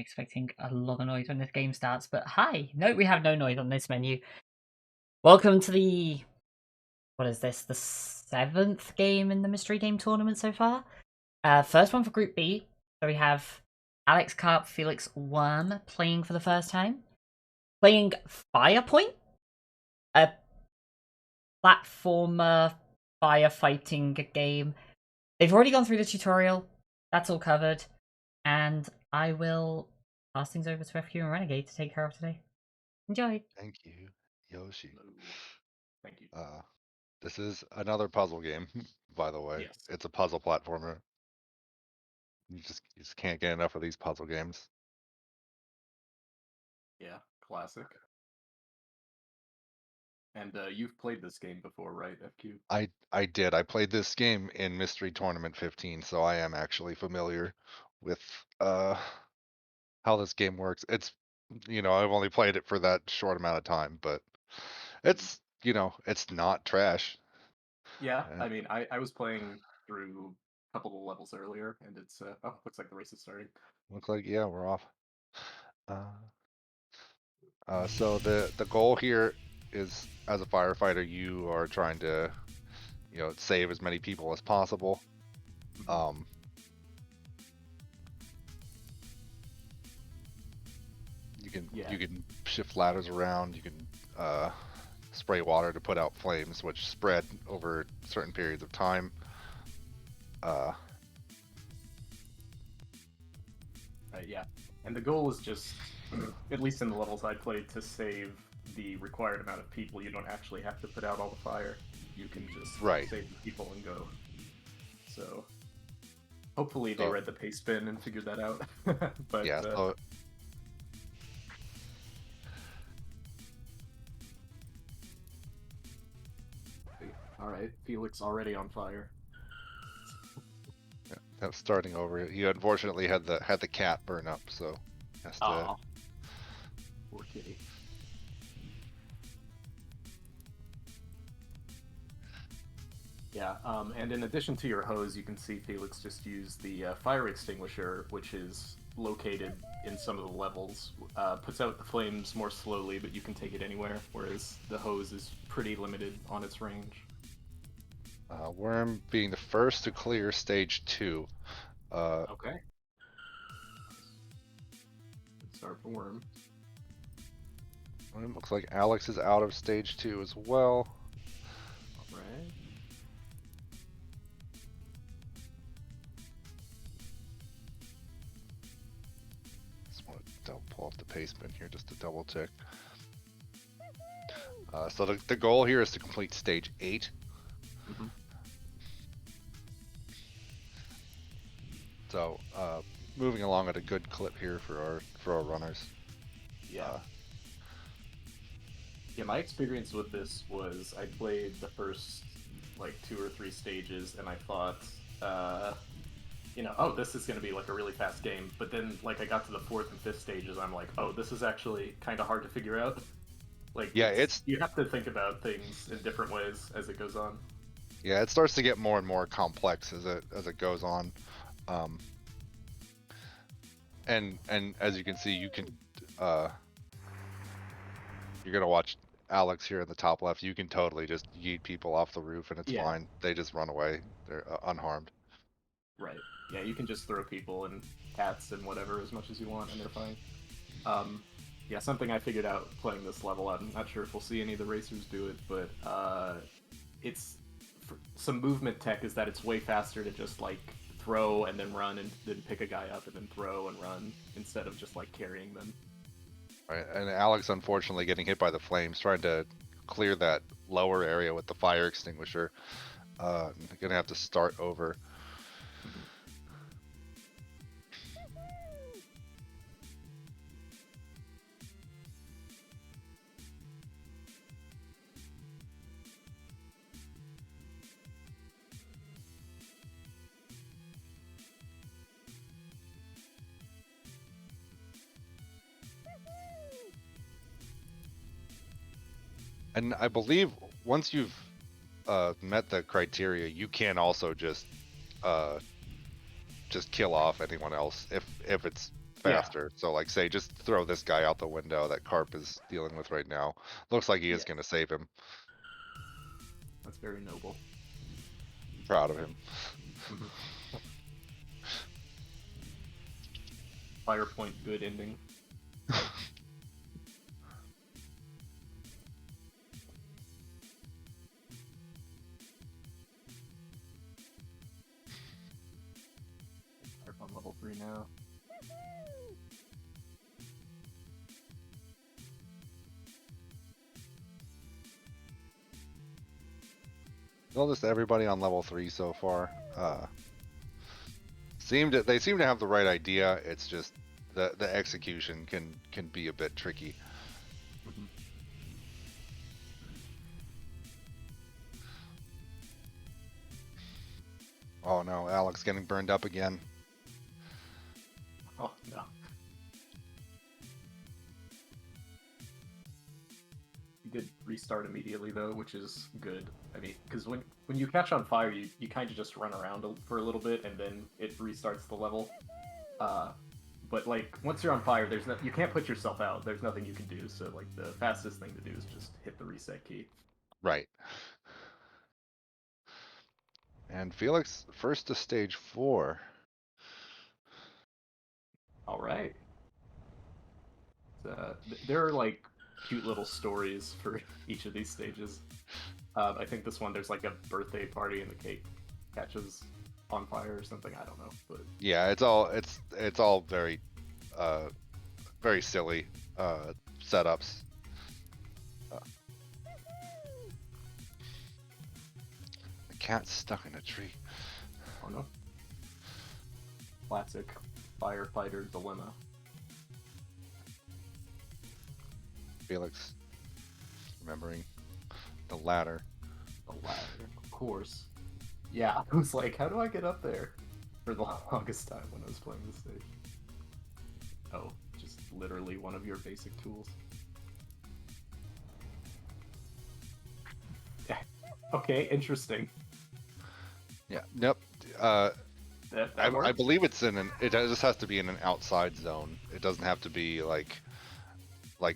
expecting a lot of noise when this game starts, but hi! No, we have no noise on this menu. Welcome to the... what is this? The 7th game in the Mystery Game Tournament so far? First one for Group B. So we have Alex Karp, Felix Worm playing for the first time. Playing Firepoint? A platformer firefighting game. They've already gone through the tutorial. That's all covered. And I will pass things over to FQ and Renegade to take care of today. Enjoy. Thank you, Yoshi. Thank you. This is another puzzle game, by the way. Yes. It's a puzzle platformer. You just can't get enough of these puzzle games. Yeah, classic. And you've played this game before, right, FQ? I did. I played this game in Mystery Tournament 15, so I am actually familiar with how this game works. It's I've only played it for that short amount of time, but it's it's not trash. Yeah, Uh, I mean, I was playing through a couple of levels earlier, and it's oh, looks like the race is starting. Looks like yeah, we're off. So the goal here is, as a firefighter, you are trying to, save as many people as possible. Mhm. You can shift ladders around. You can spray water to put out flames, which spread over certain periods of time. Yeah, and the goal is just, at least in the levels I played, to save the required amount of people. You don't actually have to put out all the fire. You can just Right. save the people and go. So hopefully they read the pace bin and figured that out. But yeah. All right, Felix already on fire. Yeah, starting over. He unfortunately had the cat burn up, so has to. Aw. Poor kitty. Yeah, and in addition to your hose, you can see Felix just used the fire extinguisher, which is located in some of the levels. Puts out the flames more slowly, but you can take it anywhere, whereas the hose is pretty limited on its range. Worm being the first to clear stage 2. Okay. Good start for Worm. It looks like Alex is out of stage 2 as well. All right. Just want to pull up the pace bin here just to double check. So the goal here is to complete stage 8. Mm-hmm. So moving along at a good clip here for our runners. Yeah. Yeah, my experience with this was I played the first like 2 or 3 stages and I thought, oh, this is going to be like a really fast game. But then like I got to the 4th and 5th stages, I'm like, oh, this is actually kind of hard to figure out. Like, yeah, you have to think about things in different ways as it goes on. Yeah, it starts to get more and more complex as it goes on. And as you can see, you can you're gonna watch Alex here in the top left. You can totally just yeet people off the roof and it's fine. They just run away. They're unharmed. Right. Yeah, you can just throw people and cats and whatever as much as you want, and they're fine. Yeah, something I figured out playing this level. I'm not sure if we'll see any of the racers do it, but it's some movement tech is that it's way faster to just like throw and then run and then pick a guy up and then throw and run instead of just like carrying them. Right, and Alex unfortunately getting hit by the flames, trying to clear that lower area with the fire extinguisher. Gonna have to start over. And I believe once you've met the criteria, you can also just kill off anyone else if it's Yeah. faster. So like say just throw this guy out the window that Carp is dealing with right now. Looks like he is Yeah. gonna save him. That's very noble. Proud of him. Firepoint good ending. Carp on level 3 now. Noticed everybody on level 3 so far. They seem to have the right idea. It's just the execution can be a bit tricky. Oh no, Alex getting burned up again. Oh no. You did restart immediately though, which is good. I mean, because when you catch on fire, you kind of just run around for a little bit and then it restarts the level. But like once you're on fire, you can't put yourself out. There's nothing you can do. So like the fastest thing to do is just hit the reset key. Right. And Felix first to stage 4. All right. There are like cute little stories for each of these stages. I think this one there's like a birthday party and the cake catches on fire or something. I don't know, but Yeah, it's all very very silly setups. The cat's stuck in a tree. oh no. Classic firefighter dilemma. Felix remembering the ladder. The ladder, of course. Yeah, I was like, how do I get up there? For the longest time when I was playing this stage. Oh, just literally one of your basic tools. Yeah. Okay, interesting. Yeah. Nope. That I works? believe it's it just has to be in an outside zone. It doesn't have to be like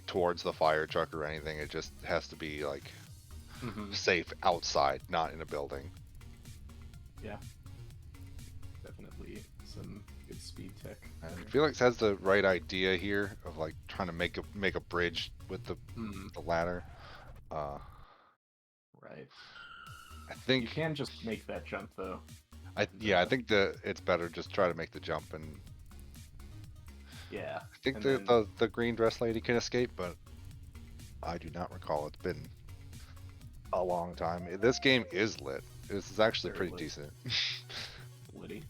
towards the fire truck or anything. It just has to be like safe outside, not in a building. Yeah. Definitely some good speed tech. And Felix has the right idea here of like trying to make a bridge with the ladder. Right. I think You can just make that jump though. I think it's better just try to make the jump, and Yeah. I think and the green dress lady can escape, but I do not recall. It's been a long time. This game is lit. This is actually Very pretty lit. decent. Liddy.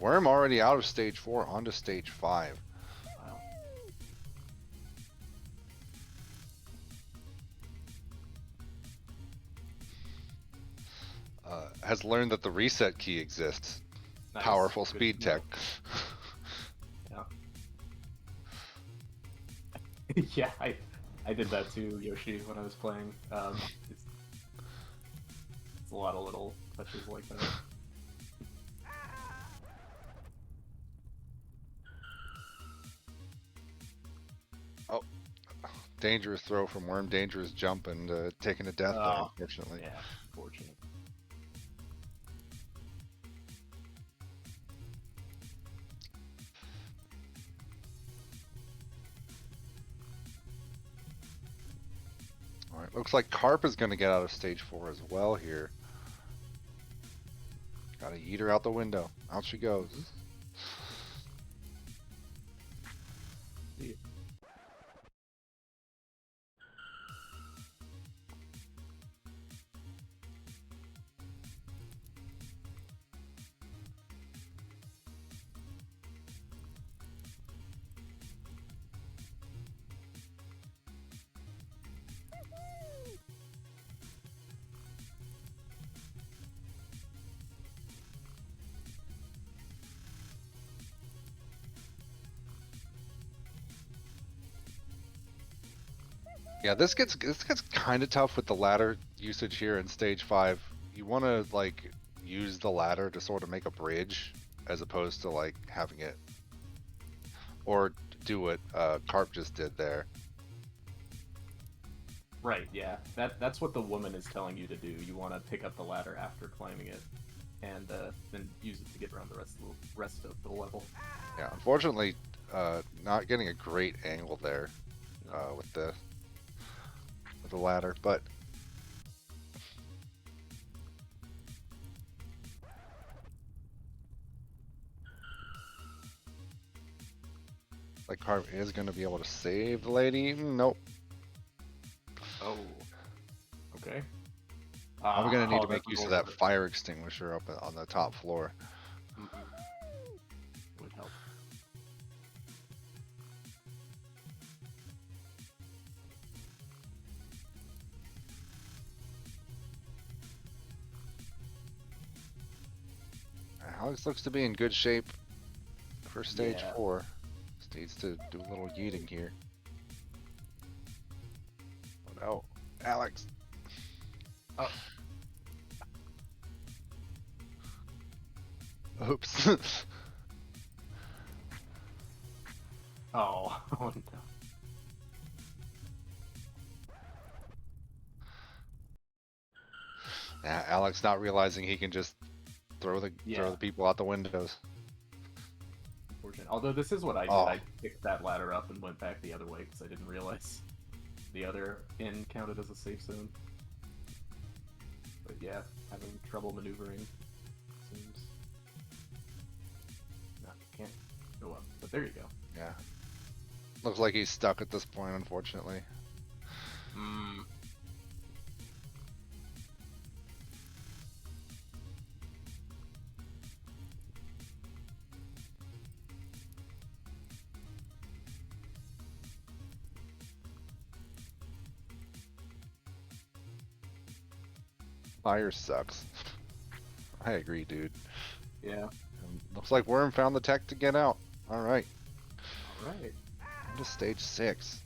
Worm already out of stage 4 onto stage 5. Wow. Has learned that the reset key exists. Nice. Powerful Good speed to know. tech. Yeah. Yeah, I did that too, Yoshi, when I was playing. It's a lot of little touches like that. Dangerous throw from Worm, dangerous jump, and taking a death there, unfortunately. Yeah, fortunate. Alright, looks like Carp is going to get out of stage 4 as well here. Gotta yeet her out the window. Out she goes. Yeah, this gets kind of tough with the ladder usage here in stage 5. You want to like use the ladder to sort of make a bridge as opposed to like having it, or do what Carp just did there. Right, yeah. That's what the woman is telling you to do. You want to pick up the ladder after climbing it, and then use it to get around the rest of the level. Yeah, unfortunately, not getting a great angle there with the ladder, but like Carp is going to be able to save the lady. Nope. Oh. Okay. I'm going to need to make that's use of over. that fire extinguisher up on the top floor. Would help. Alex looks to be in good shape for stage Yeah. 4. Just needs to do a little yeeting here. Oh no, Alex. Oh. Oops. Oh. Oh no. Alex not realizing he can just throw the people out the windows. Unfortunate. Although this is what I did. Oh. I picked that ladder up and went back the other way because I didn't realize the other end counted as a safe zone. But yeah, having trouble maneuvering seems. No, can't go up. But there you go. Yeah. Looks like he's stuck at this point, unfortunately. Fire sucks. I agree, dude. Yeah. Looks like Worm found the tech to get out. Alright. Alright. Into stage 6.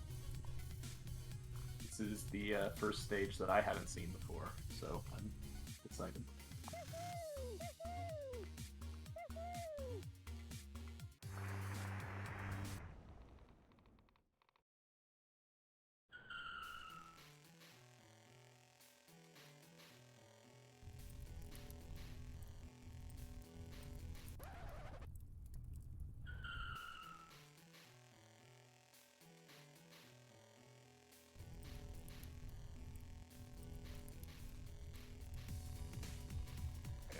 This is the first stage that I haven't seen before, so I'm excited.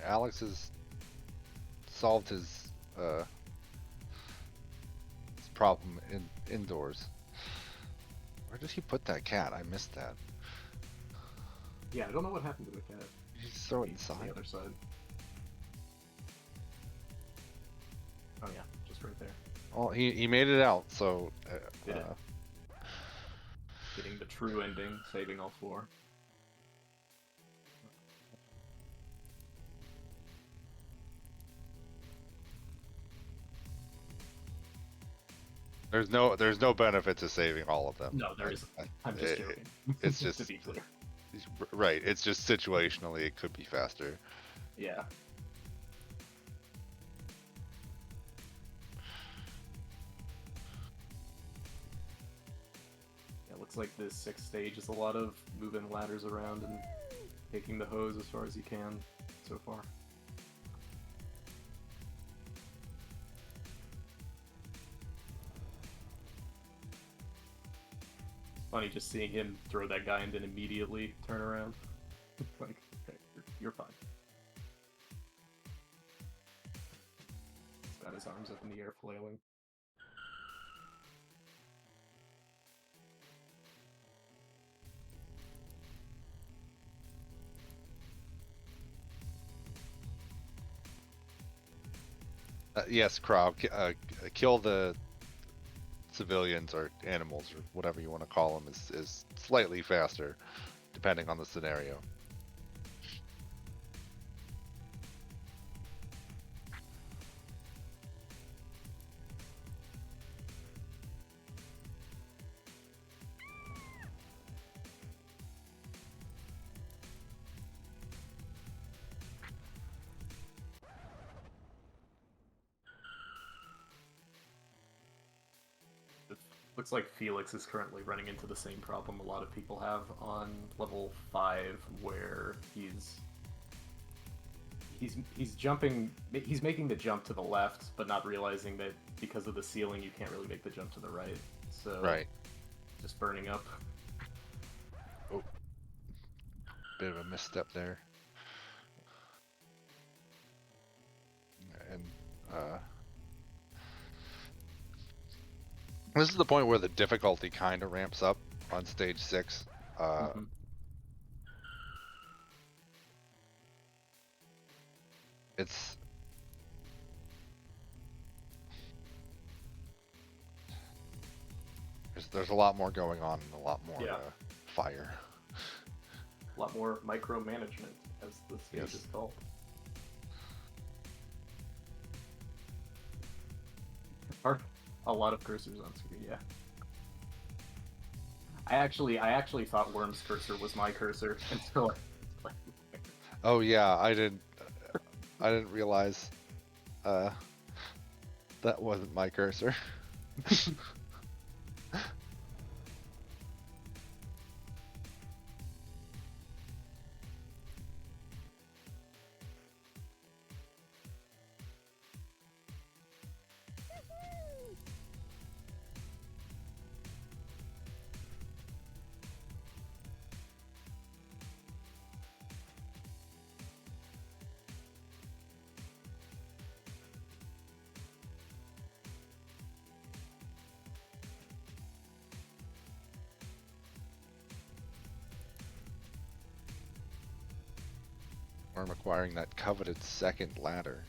Alex has solved his problem indoors. Where did he put that cat? I missed that. Yeah, I don't know what happened to the cat. Did he just throw it Maybe to inside? the other side. Oh yeah, just right there. Well, he made it out, so Did it. Getting the true ending, saving all 4. there's no benefit to saving all of them. No, there isn't. I'm just joking. It's just to be clear. right. It's just situationally it could be faster. Yeah. Yeah, looks like this 6th stage is a lot of moving ladders around and taking the hose as far as you can so far. Funny just seeing him throw that guy and then immediately turn around. Like, okay, you're fine. He's got his arms up in the air flailing. Yes, Krav, kill the civilians or animals or whatever you want to call them is slightly faster, depending on the scenario. Looks like Felix is currently running into the same problem a lot of people have on level 5, where he's jumping, he's making the jump to the left, but not realizing that because of the ceiling you can't really make the jump to the right. So Right. just burning up. Oh, bit of a misstep there. And this is the point where the difficulty kind of ramps up on stage 6. Mhm. It's there's a lot more going on and a lot more Yeah. fire. A lot more micromanagement, as the stage Yes. is called. Or a lot of cursors on screen, yeah. I actually thought Worm's cursor was my cursor until I Oh yeah, I didn't realize that wasn't my cursor. Worm acquiring that coveted second ladder.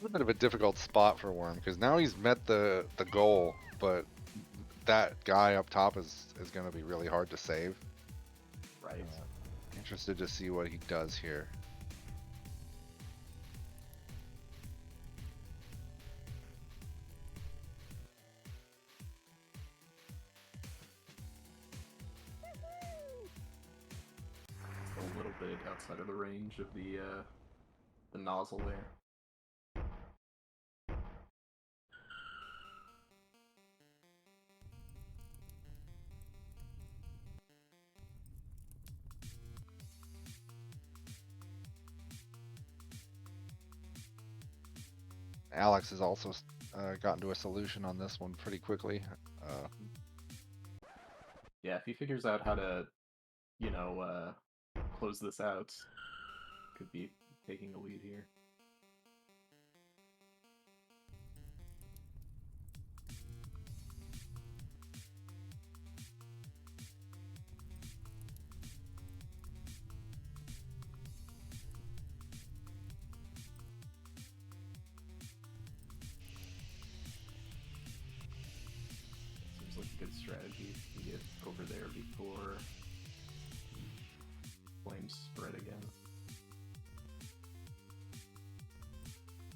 A bit of a difficult spot for Worm because now he's met the goal, but that guy up top is going to be really hard to save. right. Interested to see what he does here. A little bit outside of the range of the nozzle there. Alex has also gotten to a solution on this one pretty quickly. Yeah, if he figures out how to, close this out, could be taking the lead here. Seems like a good strategy to get over there before flames spread again.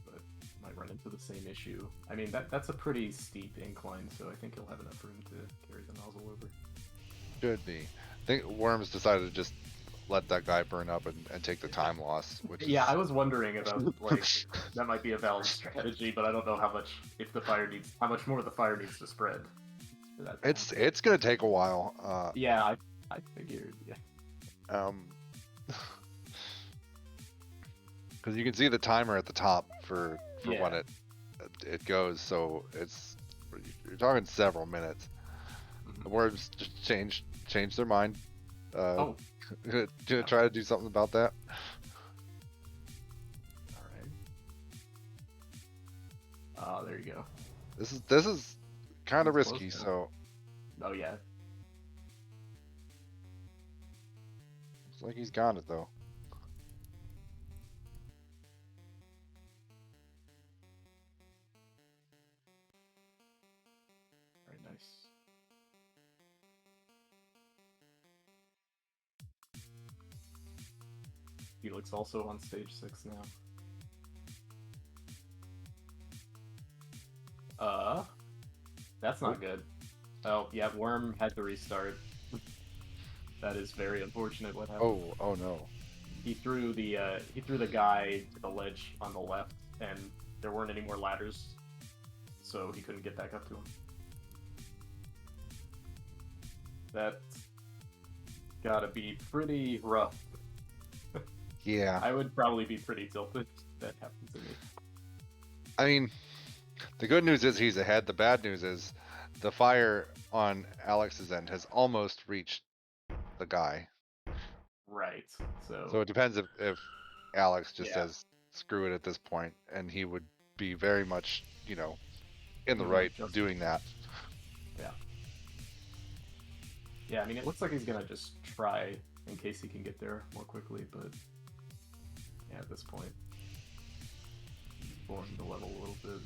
But might run into the same issue. I mean, that's a pretty steep incline, so I think he'll have enough room to carry the nozzle over. Should be. I think Worms decided to just let that guy burn up and take the time loss. Which Yeah, is... I was wondering about like that might be a valid strategy, but I don't know how much how much more the fire needs to spread. For that to happen. It's gonna take a while. Yeah, I figured. Yeah. Because you can see the timer at the top for Yeah. when it goes, so you're talking several minutes. The Worms just change their mind. Oh, Gonna try to do something about that. all right. Oh, there you go. This is kind of That's close risky, now. so Oh yeah. like he's got it though. Very nice. Felix also on stage 6 now. That's not good. Oh, yeah, Worm had to restart. That is very unfortunate what happened. Oh no. He threw the guy to the ledge on the left, and there weren't any more ladders, so he couldn't get back up to him. That's gotta be pretty rough. Yeah. I would probably be pretty tilted if that happened to me. I mean, the good news is he's ahead. The bad news is the fire on Alex's end has almost reached the guy. Right. So it depends if Alex just Yeah. says screw it at this point, and he would be very much, you know, in the Mhm, right just- doing that. Yeah, I mean, it looks like he's gonna just try in case he can get there more quickly, but yeah, at this point, blowing the level a little bit.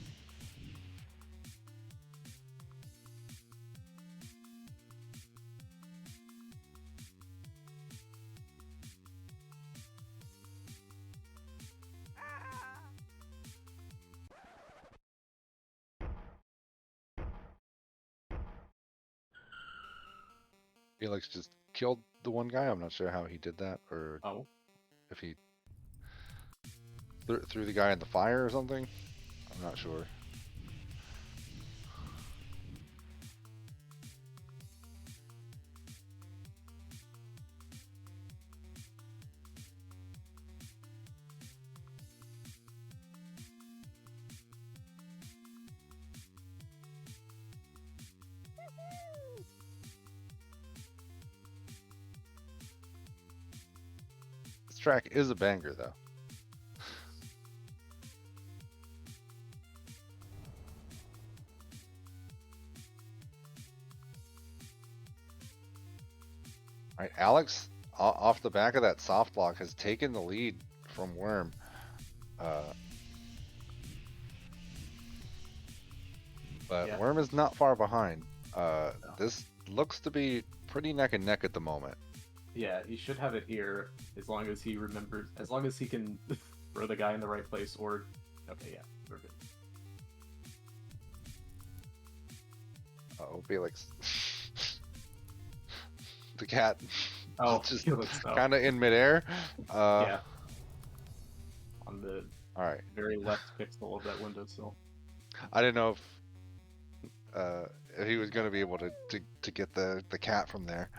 Felix just killed the one guy. I'm not sure how he did that, or Oh, if he threw the guy in the fire or something. I'm not sure. This track is a banger, though. All right, Alex, off the back of that soft lock, has taken the lead from Worm. But Yeah. Worm is not far behind. This looks to be pretty neck and neck at the moment. yeah, he should have it here as long as he remembers, as long as he can throw the guy in the right place, or okay, yeah, we're good. Oh, Felix. The cat. Oh, just Felix, no. kind of in midair. Yeah, on the All right. very left pixel of that windowsill. I didn't know if he was going to be able to get the cat from there.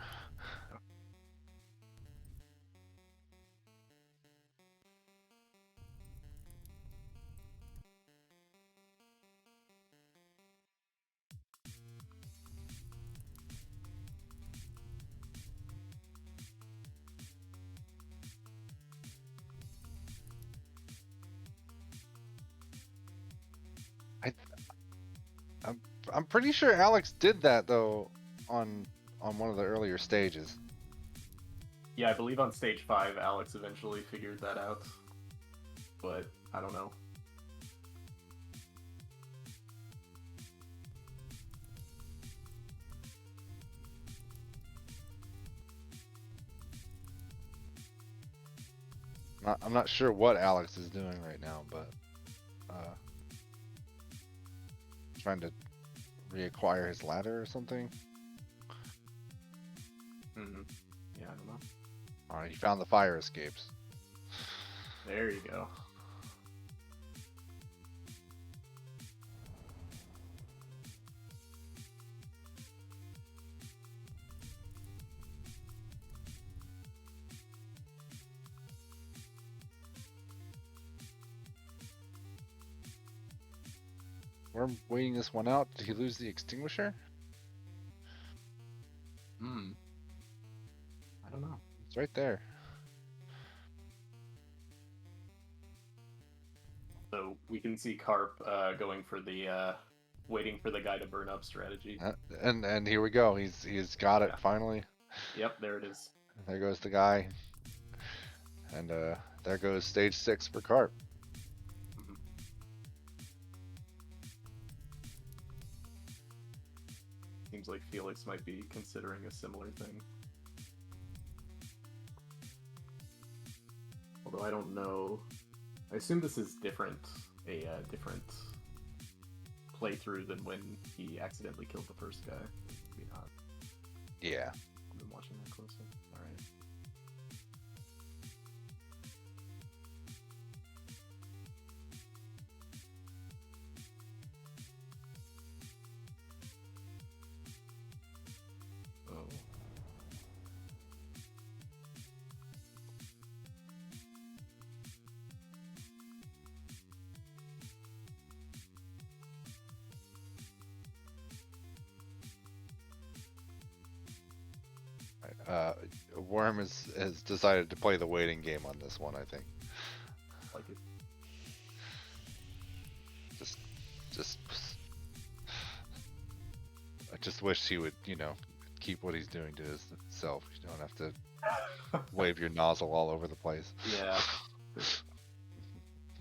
I'm pretty sure Alex did that though on one of the earlier stages. Yeah, I believe on stage 5, Alex eventually figured that out, but I don't know. I'm not sure what Alex is doing right now, but trying to reacquire his ladder or something. Mm-hmm. Yeah, I don't know. All right, he found the fire escapes. There you go. We're waiting this one out. Did he lose the extinguisher? Hmm. I don't know. It's right there. So we can see Carp going for the waiting for the guy to burn up strategy. And here we go. He's got it Yeah. finally. Yep, there it is. There goes the guy. And there goes stage 6 for Carp. Mhm. Seems like Felix might be considering a similar thing. Although I don't know. I assume this is different, a different playthrough than when he accidentally killed the first guy. Maybe not. Yeah. I've been watching that closely. Alright. Oh. Worm has decided to play the waiting game on this one, I think. Like it. Just I just wish he would, you know, keep what he's doing to himself. You don't have to wave your nozzle all over the place. Yeah.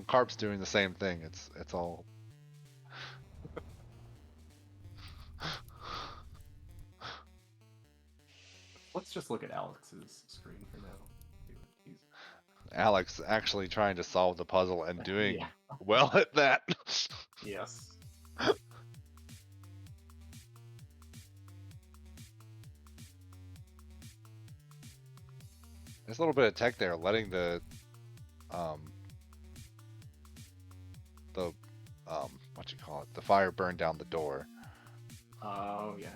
Carp's doing the same thing. It's all. Let's just look at Alex's screen for now. See what he's- Alex actually trying to solve the puzzle and doing Yeah. well at that. Yes. There's a little bit of tech there, letting the what you call it, the fire burn down the door. Oh yeah.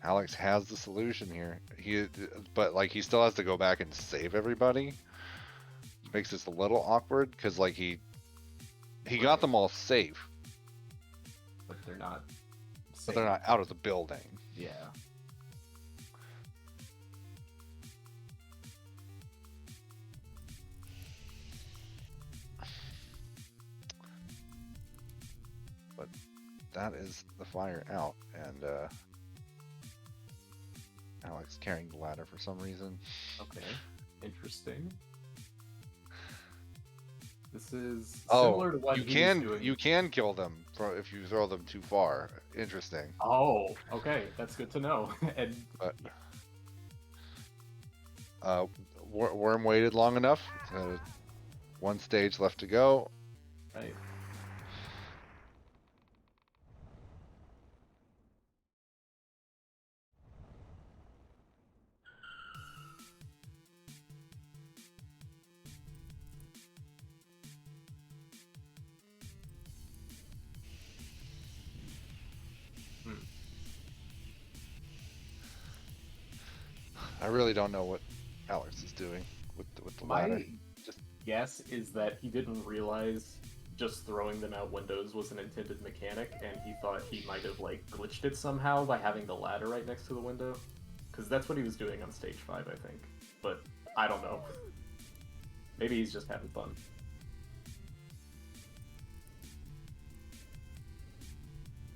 Alex has the solution here. But like he still has to go back and save everybody. Makes this a little awkward because like he got Right. them all safe, But they're not. but they're not out of the building. Yeah. But that is the fire out, and Alex carrying the ladder for some reason. Okay. Interesting. This is Oh, similar to what you he can was doing. you can kill them if you throw them too far. Interesting. Oh, okay. That's good to know. And But Worm waited long enough. One stage left to go. right. I really don't know what Alex is doing with the ladder. My guess is that he didn't realize just throwing them out windows was an intended mechanic, and he thought he might have like glitched it somehow by having the ladder right next to the window, because that's what he was doing on stage 5, I think. But I don't know. Maybe he's just having fun.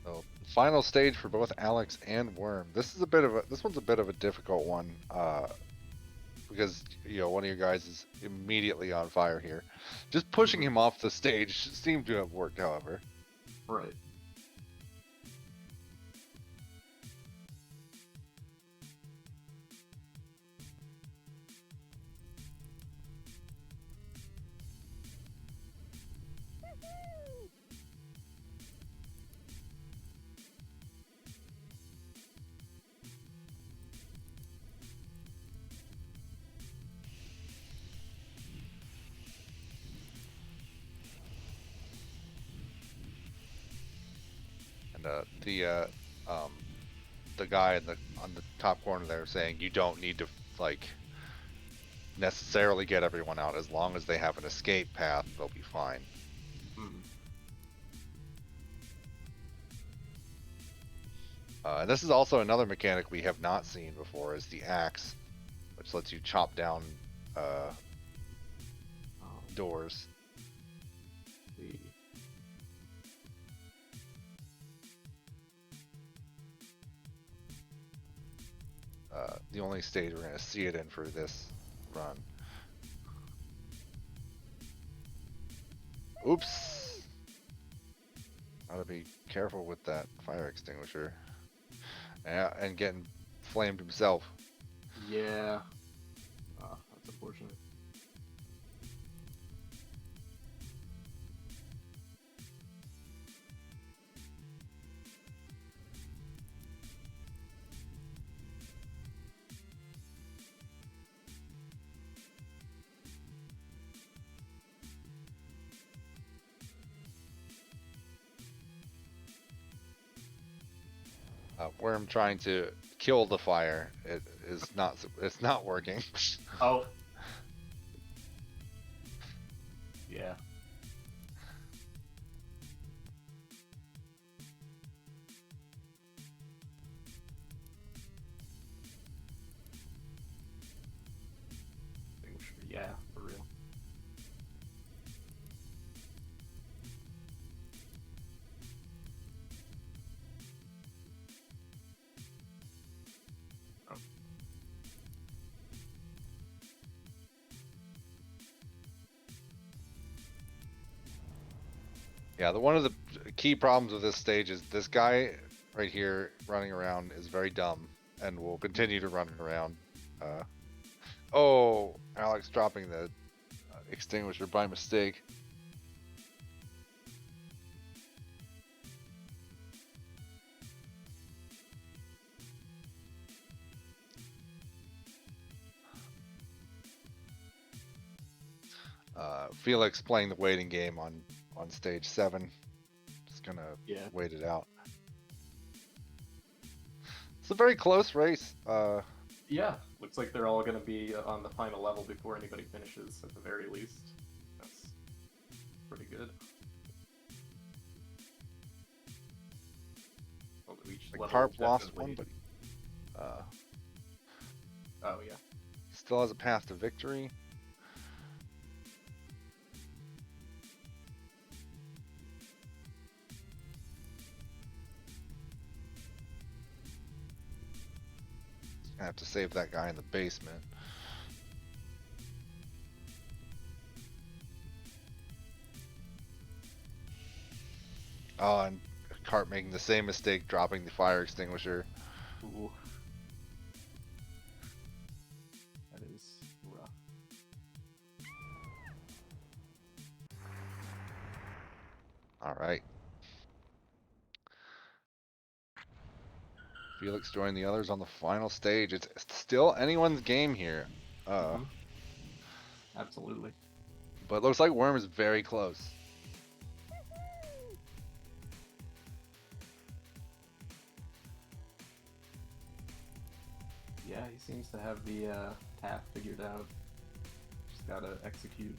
So, final stage for both Alex and Worm. This one's a bit of a difficult one, because one of your guys is immediately on fire here. Just pushing him off the stage seemed to have worked, however. Right. And the guy on the top corner there saying you don't need to like necessarily get everyone out. As long as they have an escape path, they'll be fine. And this is also another mechanic we have not seen before, is the axe, which lets you chop down doors. The the only stage we're gonna see it in for this run. Oops. Gotta be careful with that fire extinguisher. Yeah, and getting flamed himself. Yeah. That's unfortunate. Worm trying to kill the fire. It is not. It's not working. Oh. Yeah. Yeah, for real. Oh. Yeah, one of the key problems with this stage is this guy right here running around is very dumb and will continue to run around. Oh, Alex dropping the extinguisher by mistake. Felix playing the waiting game on stage 7. Just gonna wait it out. It's a very close race. Yeah, looks like they're all gonna be on the final level before anybody finishes, at the very least. That's pretty good. Like Harp lost one, but oh yeah, still has a path to victory. I have to save that guy in the basement. Oh, and Carp making the same mistake, dropping the fire extinguisher. Ooh. That is rough. All right. Felix joined the others on the final stage. It's still anyone's game here. Absolutely. But it looks like Worm is very close. Yeah, he seems to have the path figured out. Just gotta execute.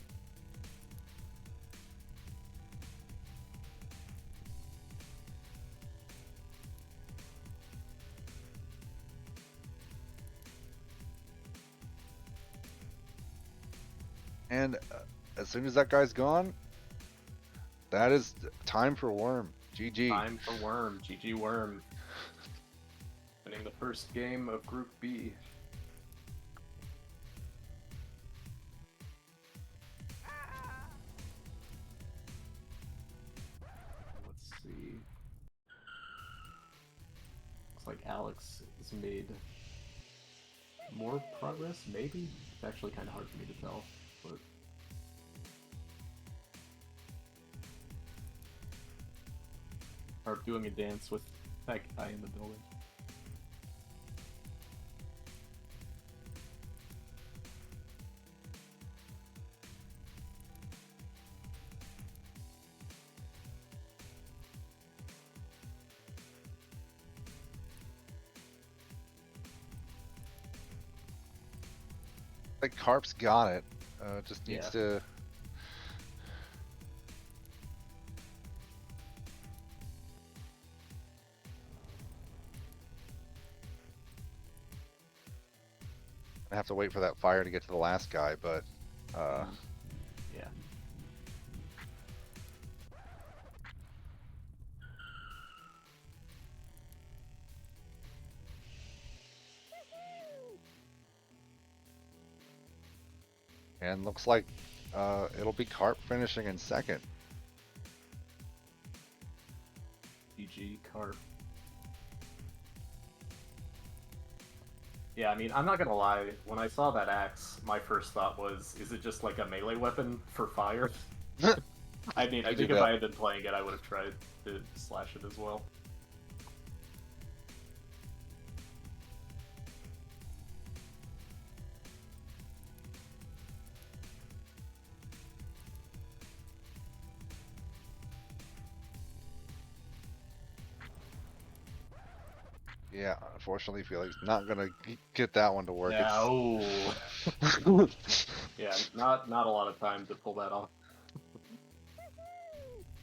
And as soon as that guy's gone, that is time for Worm. GG. Time for Worm. GG Worm. Winning the first game of Group B. Let's see. Looks like Alex has made more progress, maybe? It's actually kind of hard for me to tell, but... Or doing a dance with that guy in the building. Like Carp's got it. Just needs to. I have to wait for that fire to get to the last guy, but yeah. And looks like it'll be Carp finishing in second. GG Carp. Yeah, I mean, I'm not gonna lie. When I saw that axe, my first thought was, is it just like a melee weapon for fire? I mean, I You think do if that. I had been playing it, I would have tried to slash it as well. Yeah, unfortunately, Felix not gonna get that one to work. Yeah, oh. Yeah, not a lot of time to pull that off.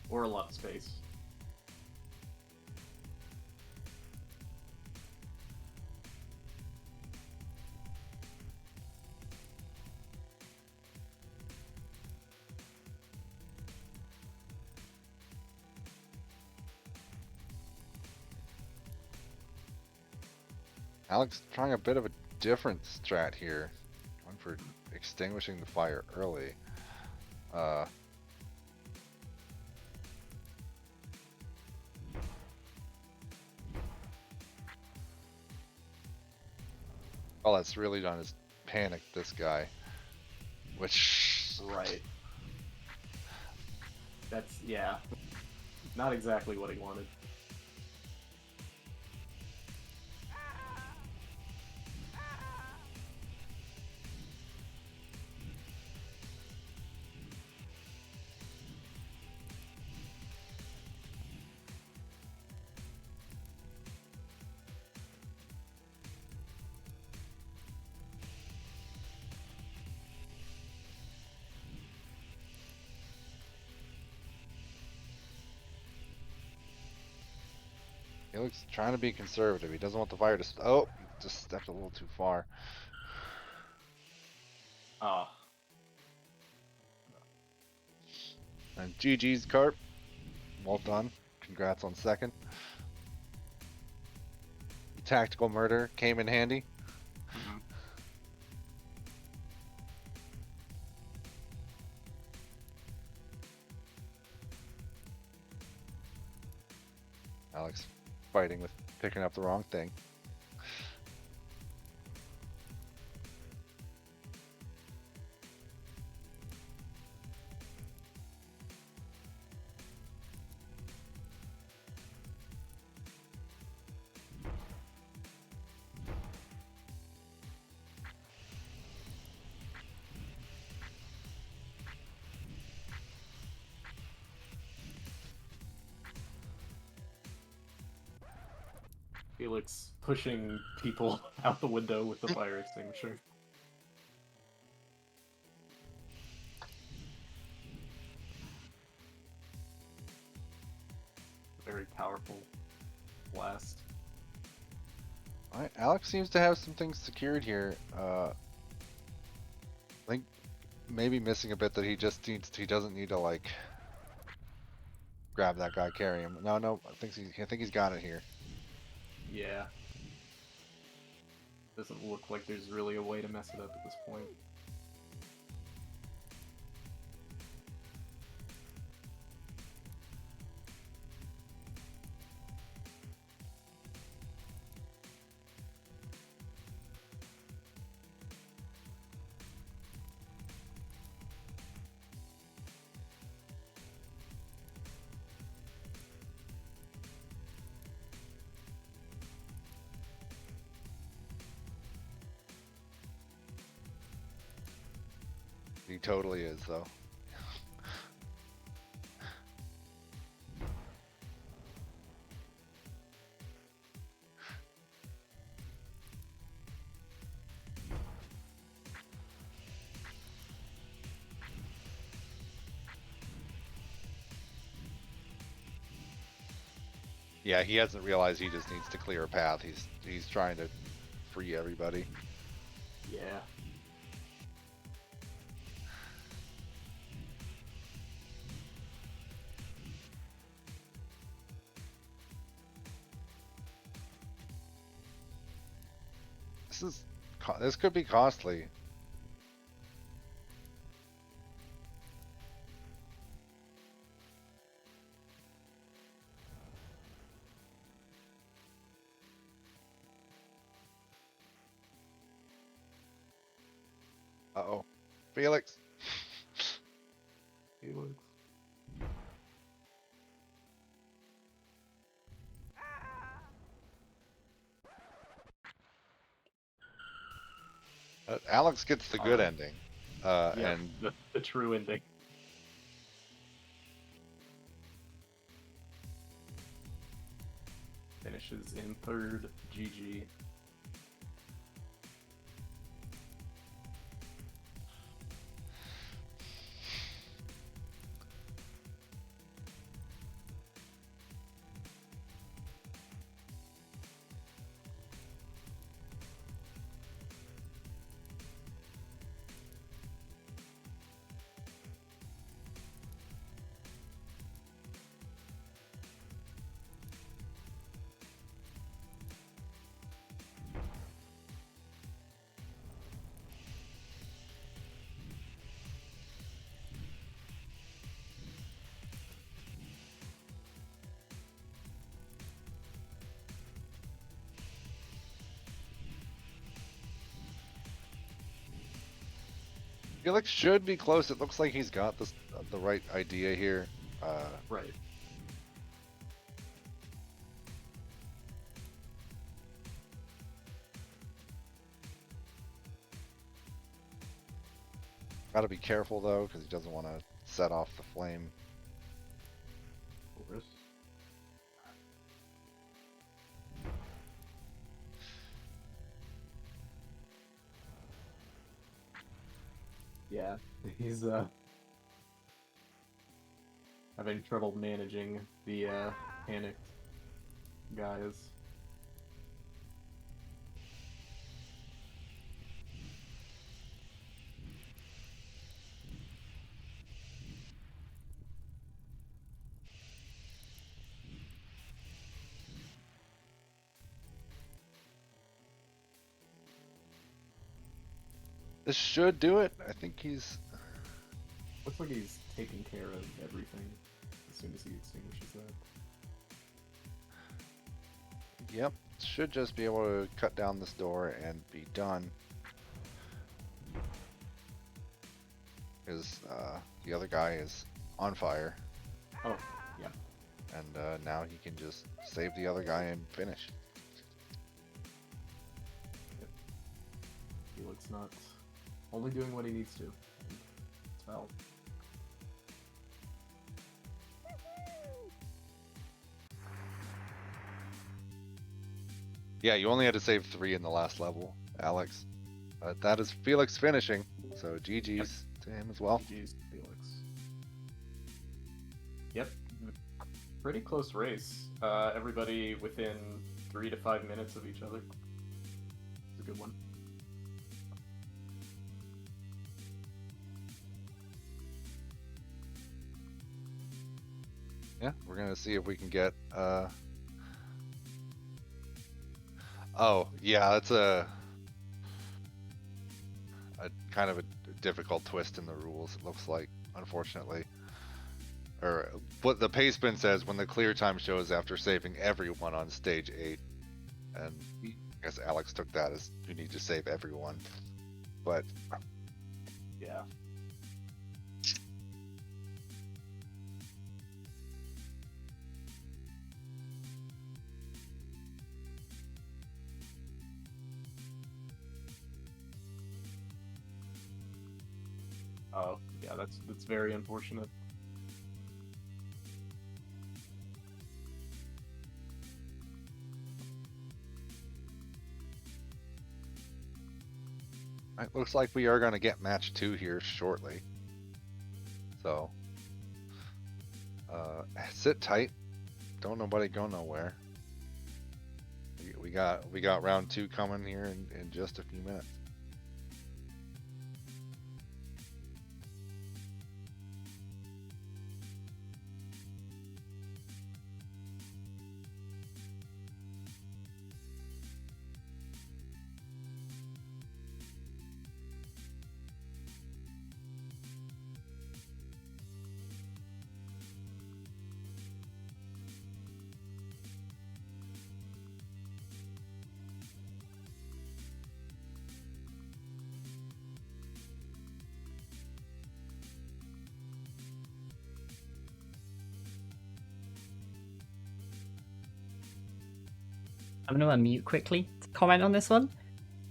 Or a lot of space. Alex trying a bit of a different strat here. Going for extinguishing the fire early. All that's really done is panic this guy. Which... Right. That's, yeah. Not exactly what he wanted. Felix trying to be conservative. He doesn't want the fire to... Oh, just stepped a little too far. Oh. And GG's Carp. Well done. Congrats on second. Tactical murder came in handy. Mhm. Alex fighting with picking up the wrong thing. Felix pushing people out the window with the fire extinguisher. Very powerful blast. Alright, Alex seems to have some things secured here. I think maybe missing a bit that he doesn't need to like grab that guy, carry him. No, I think he's got it here. Yeah. Doesn't look like there's really a way to mess it up at this point. He totally is though. Yeah, he hasn't realized he just needs to clear a path. He's trying to free everybody. Yeah. This could be costly. Felix. Felix. Alex gets the good Alright. ending. Yeah, And the true ending. Finishes in third. GG. Felix should be close. It looks like he's got the right idea here. Right. Got to be careful though, because he doesn't want to set off the flame. Of course. Yeah, he's having trouble managing the panicked guys. This should do it. I think he's. Looks like he's taking care of everything as soon as he extinguishes that. Yep. Should just be able to cut down this door and be done. Because the other guy is on fire. Oh, yeah. And now he can just save the other guy and finish. Felix not only doing what he needs to. It's valid. Yeah, you only had to save 3 in the last level, Alex. But that is Felix finishing. So GG's to him as well. GG's, Felix. Yep. Pretty close race. Everybody within 3 to 5 minutes of each other. It's a good one. Yeah, we're gonna see if we can get oh, yeah, that's a kind of a difficult twist in the rules, it looks like, unfortunately. Or what the pace bin says, when the clear time shows after saving everyone on stage 8. And I guess Alex took that as you need to save everyone. But Yeah. Oh, yeah, that's very unfortunate. it looks like we are gonna get match 2 here shortly. So sit tight. Don't nobody go nowhere. We got round 2 coming here in just a few minutes. I'm going to unmute quickly to comment on this one.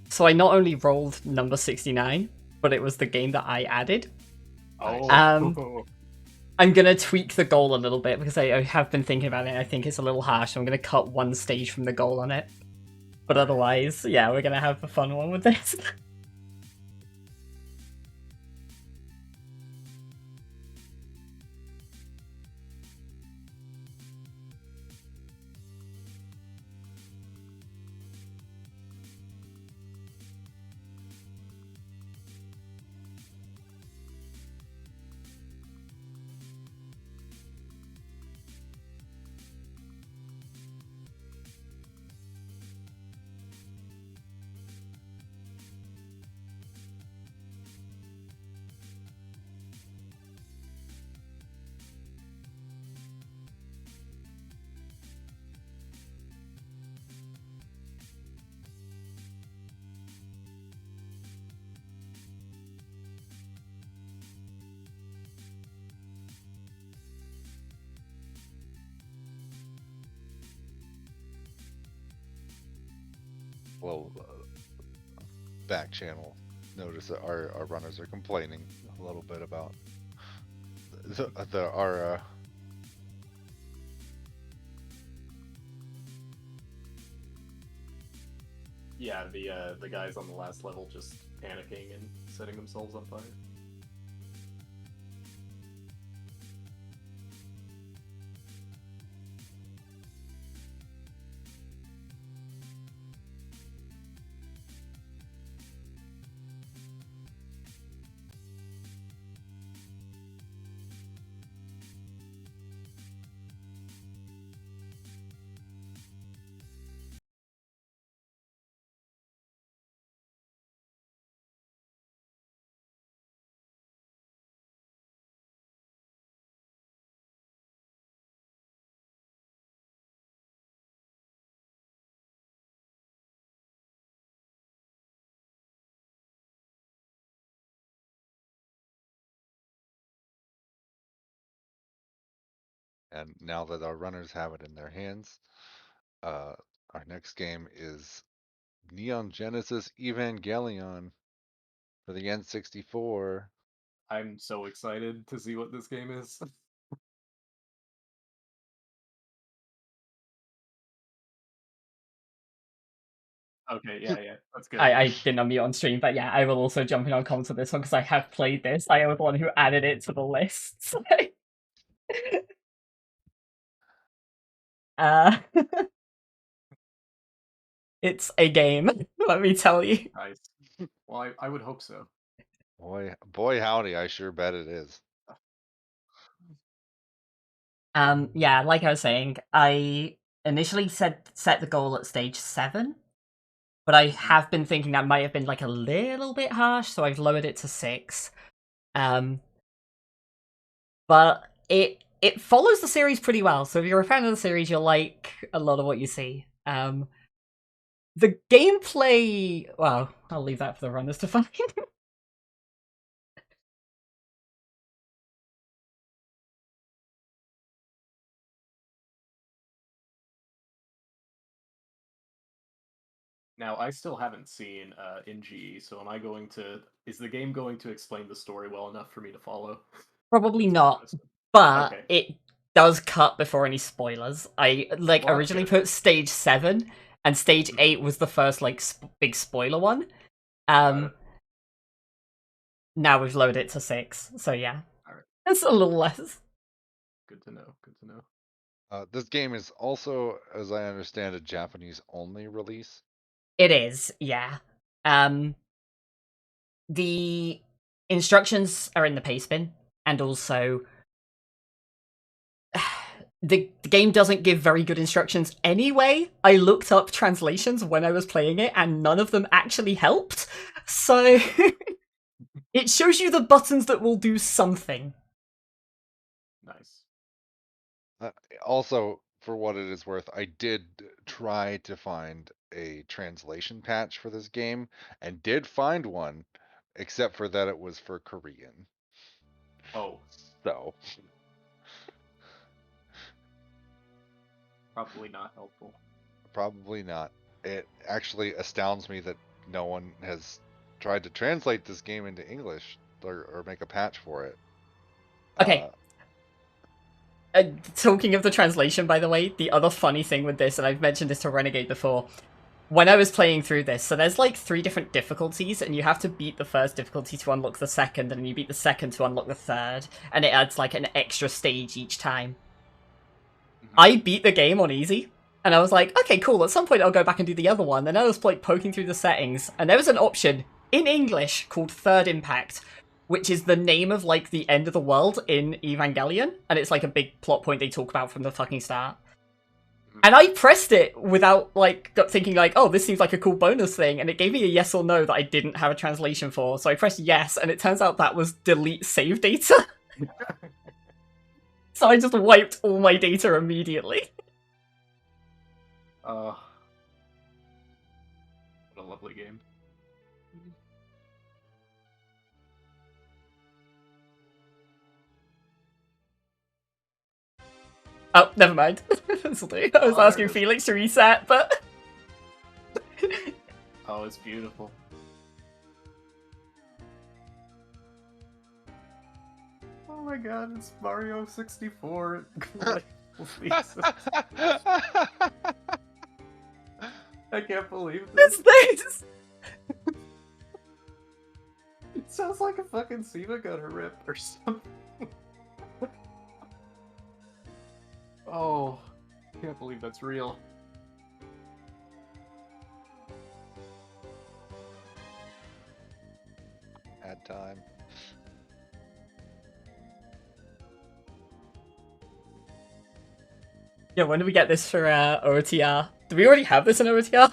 So I not only rolled number 69, but it was the game that I added. Oh. I'm going to tweak the goal a little bit because I have been thinking about it. I think it's a little harsh. So I'm going to cut one stage from the goal on it. But otherwise, yeah, we're going to have a fun one with this. Well, back channel, notice that our runners are complaining a little bit about our Yeah, the guys on the last level just panicking and setting themselves on fire. and now that our runners have it in their hands, our next game is Neon Genesis Evangelion for the N64. I'm so excited to see what this game is. Okay, yeah, that's good. I didn't unmute on stream, but yeah, I will also jump in on comments on this one because I have played this. I was the one who added it to the list. So. It's a game, let me tell you. Nice. Well, I would hope so. Boy howdy, I sure bet it is. Yeah, like I was saying, I initially set the goal at stage 7, but I have been thinking that might have been like a little bit harsh, so I've lowered it to 6. But it follows the series pretty well, so if you're a fan of the series, you'll like a lot of what you see. The gameplay, well, I'll leave that for the runners to find. Now, I still haven't seen NGE, so is the game going to explain the story well enough for me to follow? Probably not, but Okay. it does cut before any spoilers. I Well, that's originally good. put stage 7, and stage 8 was the first like big spoiler one. Now we've lowered it to 6, so yeah, Alright. it's a little less. Good to know. Good to know. This game is also, as I understand, a Japanese only release. It is, yeah. The instructions are in the paste bin, and also the game doesn't give very good instructions anyway. I looked up translations when I was playing it, and none of them actually helped. So it shows you the buttons that will do something. Nice. Also, for what it is worth, I did try to find a translation patch for this game and did find one, except for that it was for Korean. Oh, So probably not helpful. Probably not. It actually astounds me that no one has tried to translate this game into English or make a patch for it. Okay. Talking of the translation, by the way, the other funny thing with this, and I've mentioned this to Renegade before, when I was playing through this, so there's like 3 different difficulties, and you have to beat the first difficulty to unlock the second, and you beat the second to unlock the third, and it adds like an extra stage each time. I beat the game on easy, and I was like, okay, cool, at some point I'll go back and do the other one, and I was like poking through the settings, and there was an option in English called Third Impact, which is the name of like the end of the world in Evangelion, and it's like a big plot point they talk about from the fucking start. And I pressed it without like thinking like, oh, this seems like a cool bonus thing, and it gave me a yes or no that I didn't have a translation for. So I pressed yes, and it turns out that was delete save data. So I just wiped all my data immediately. What a lovely game. Oh, never mind. This'll do. I was asking Felix to reset, but... Oh, it's beautiful. Oh my god, it's Mario 64. I can't believe this. This! It sounds like a fucking SEMA Gunner rip or something. Oh, I can't believe that's real. Add time. Yeah, when do we get this for OTR? Do we already have this in OTR?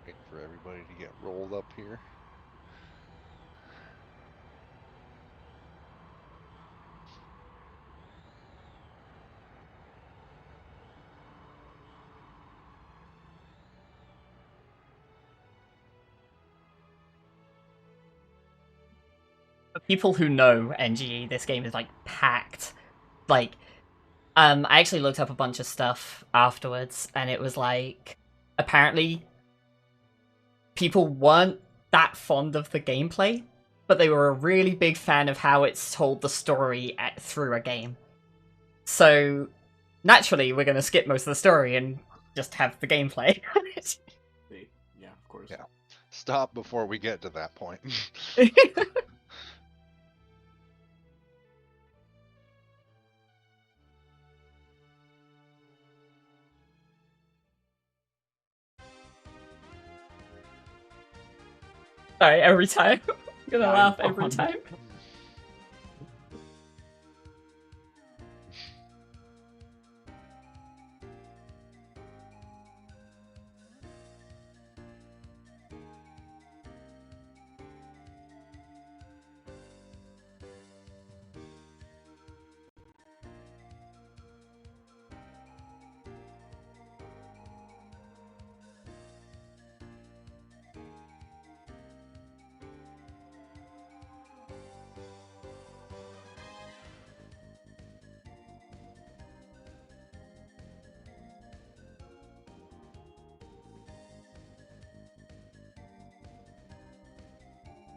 Wait for everybody to get rolled up here. For people who know NGE, this game is like packed. Like, I actually looked up a bunch of stuff afterwards, and it was like, apparently, people weren't that fond of the gameplay, but they were a really big fan of how it's told the story through a game. So, naturally, we're going to skip most of the story and just have the gameplay. Yeah, of course. Yeah. Stop before we get to that point. Sorry, every time. I'm gonna laugh every time.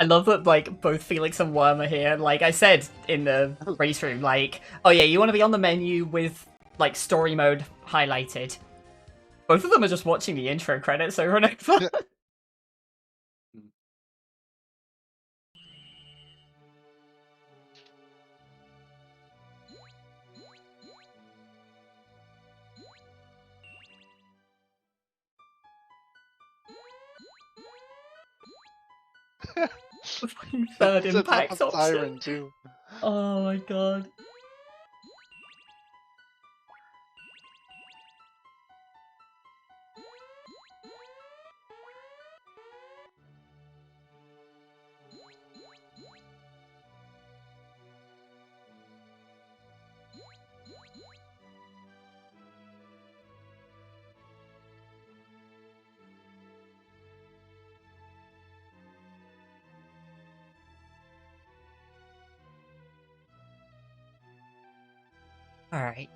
I love that, like, both Felix and Worm are here. Like I said in the race room, like, oh yeah, you want to be on the menu with, like, story mode highlighted. Both of them are just watching the intro credits over and over. Fucking third Sets up impact a option. siren too. Oh my god. Alright.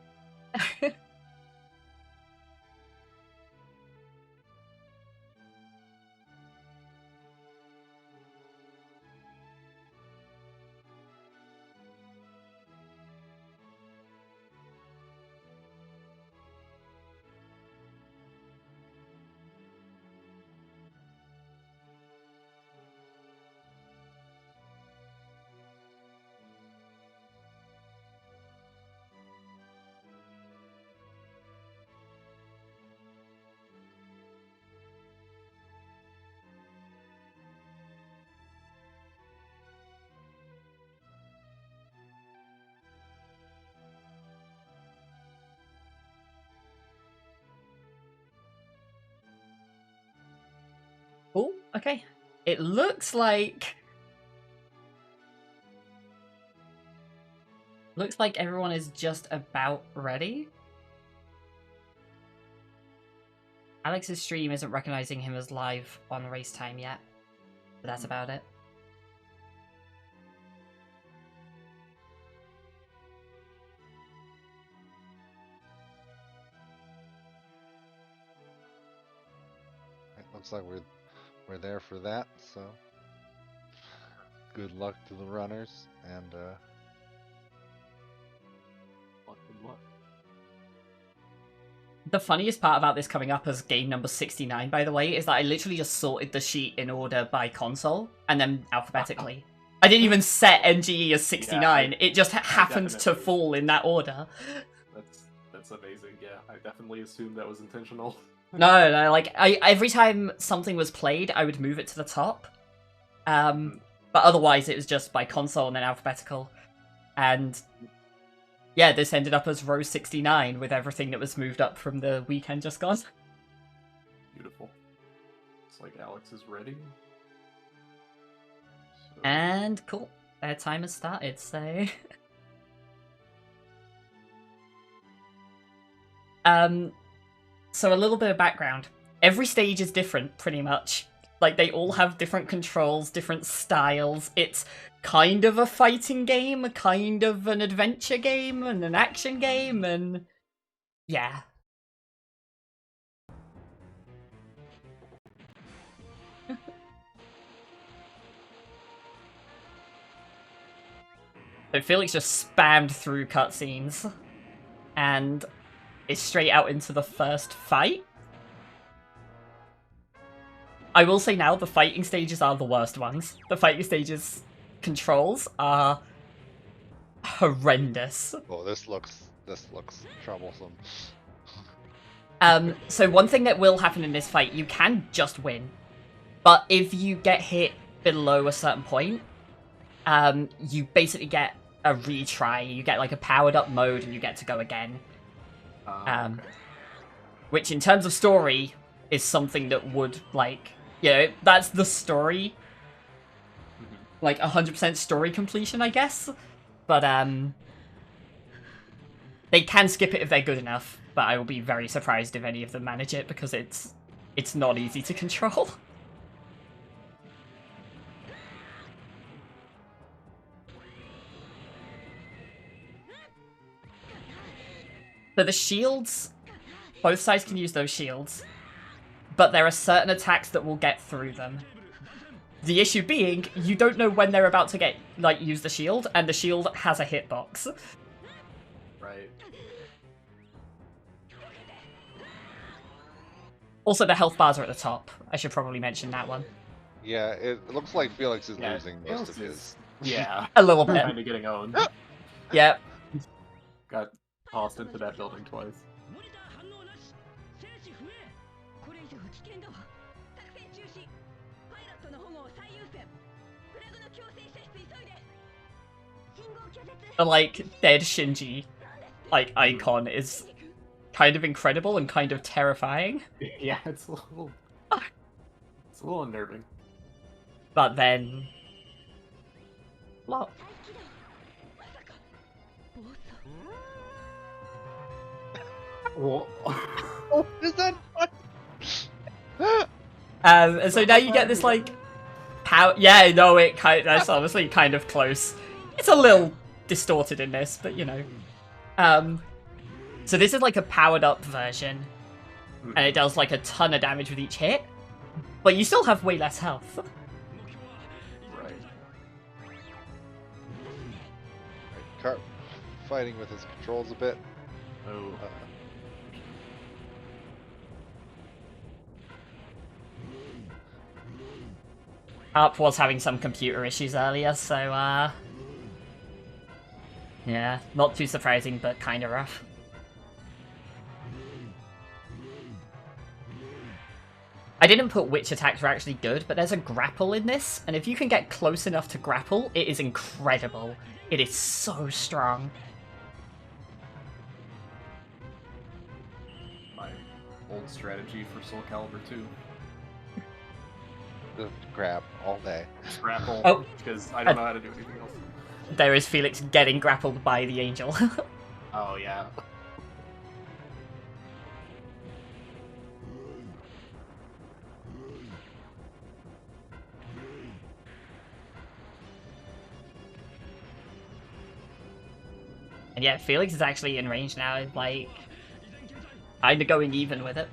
Oh, okay. It looks like everyone is just about ready. Alex's stream isn't recognizing him as live on race time yet, but that's about it. It looks like we're there for that, so good luck to the runners, and Good luck. The funniest part about this coming up as game number 69, by the way, is that I literally just sorted the sheet in order by console, and then alphabetically. I didn't even set NGE as 69, Yeah, it just happened to definitely- fall in that order. That's amazing. Yeah, I definitely assumed that was intentional. No, like, every time something was played, I would move it to the top. But otherwise it was just by console and then alphabetical. And yeah, this ended up as row 69 with everything that was moved up from the weekend just gone. Beautiful. Looks like Alex is ready. So, And cool, their time has started, so... So a little bit of background. Every stage is different, pretty much. Like, they all have different controls, different styles. It's kind of a fighting game, kind of an adventure game, and an action game, and... yeah. So Felix just spammed through cutscenes, and is straight out into the first fight. I will say now, the fighting stages are the worst ones. The fighting stages controls are horrendous. oh, this looks troublesome. So one thing that will happen in this fight, you can just win. But if you get hit below a certain point, you basically get a retry. You get like a powered up mode and you get to go again. okay. Which in terms of story is something that would, like, you know, that's the story. Like 100% story completion, I guess. But they can skip it if they're good enough, but I will be very surprised if any of them manage it because it's not easy to control. So the shields, both sides can use those shields, but there are certain attacks that will get through them. The issue being, you don't know when they're about to use the shield, and the shield has a hitbox. Right. Also, the health bars are at the top. I should probably mention that one. Yeah, it looks like Felix is Yeah, losing most Felix of his. Yeah. A little bit. Kind of getting owned. Yep. Got tossed into that building twice. The, like, dead Shinji, like, icon is kind of incredible and kind of terrifying. Yeah, it's a little unnerving. But then... What? Whoa. Oh, is that fun? And so now you get this, like, power... Yeah, no, that's honestly kind of close. It's a little distorted in this, but, you know. So this is, like, a powered-up version, and it does, like, a ton of damage with each hit, but you still have way less health. Right. Carp fighting with his controls a bit. Oh. Up was having some computer issues earlier, so, yeah, not too surprising, but kind of rough. I didn't put which attacks were actually good, but there's a grapple in this, and if you can get close enough to grapple, it is incredible. It is so strong. My old strategy for Soul Calibur 2. Just grab all day. Grapple, Oh. because I don't know how to do anything else. There is Felix getting grappled by the angel. Oh, yeah. And yeah, Felix is actually in range now, like, kinda going even with it.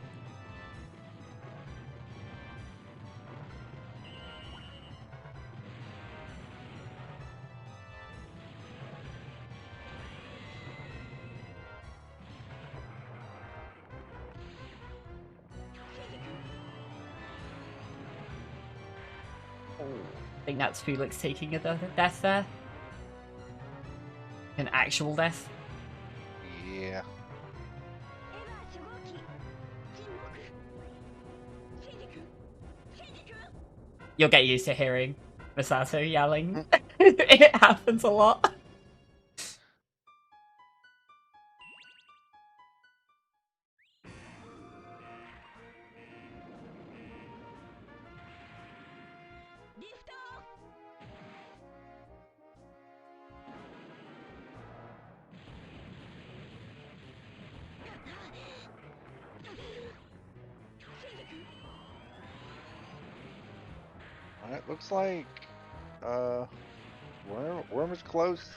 I think that's Felix taking a death there. An actual death. Yeah. You'll get used to hearing Masato yelling. It happens a lot. It looks like Worm is close.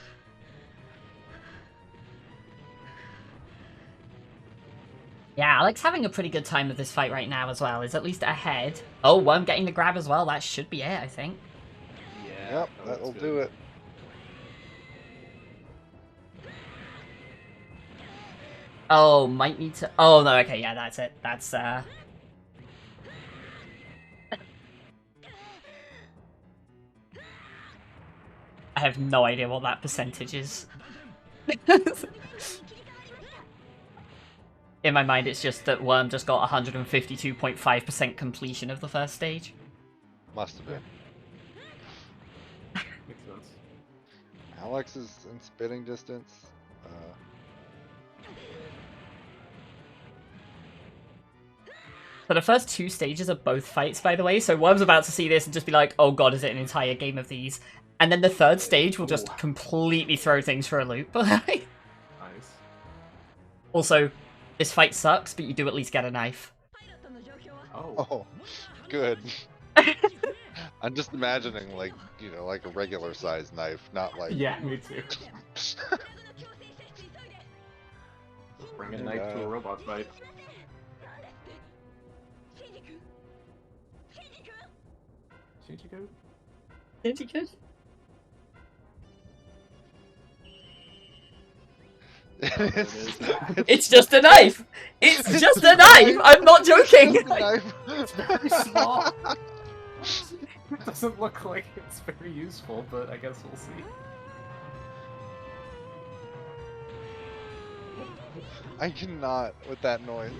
Yeah, Alex having a pretty good time with this fight right now as well. Is at least ahead. Oh, Worm getting the grab as well. That should be it, I think. Yeah. Yep, that'll do it. Oh, might need to... Oh, no, okay, yeah, that's it. That's, I have no idea what that percentage is. In my mind, it's just that Worm just got 152.5% completion of the first stage. Must have been. Makes sense. Alex is in spitting distance. So the first two stages are both fights, by the way, so Worm's about to see this and just be like, oh god, is it an entire game of these? And then the third stage will just completely throw things for a loop. Nice. Also, this fight sucks, but you do at least get a knife. Oh. Oh, good. I'm just imagining, like, you know, like a regular sized knife, not like. Yeah, me too. Bring a knife to a robot fight. Shinji-kun? Pretty good. There it is. It's just a knife! It's just a knife! I'm not joking! Just a knife. It's very small. It doesn't look like it's very useful, but I guess we'll see. I cannot with that noise.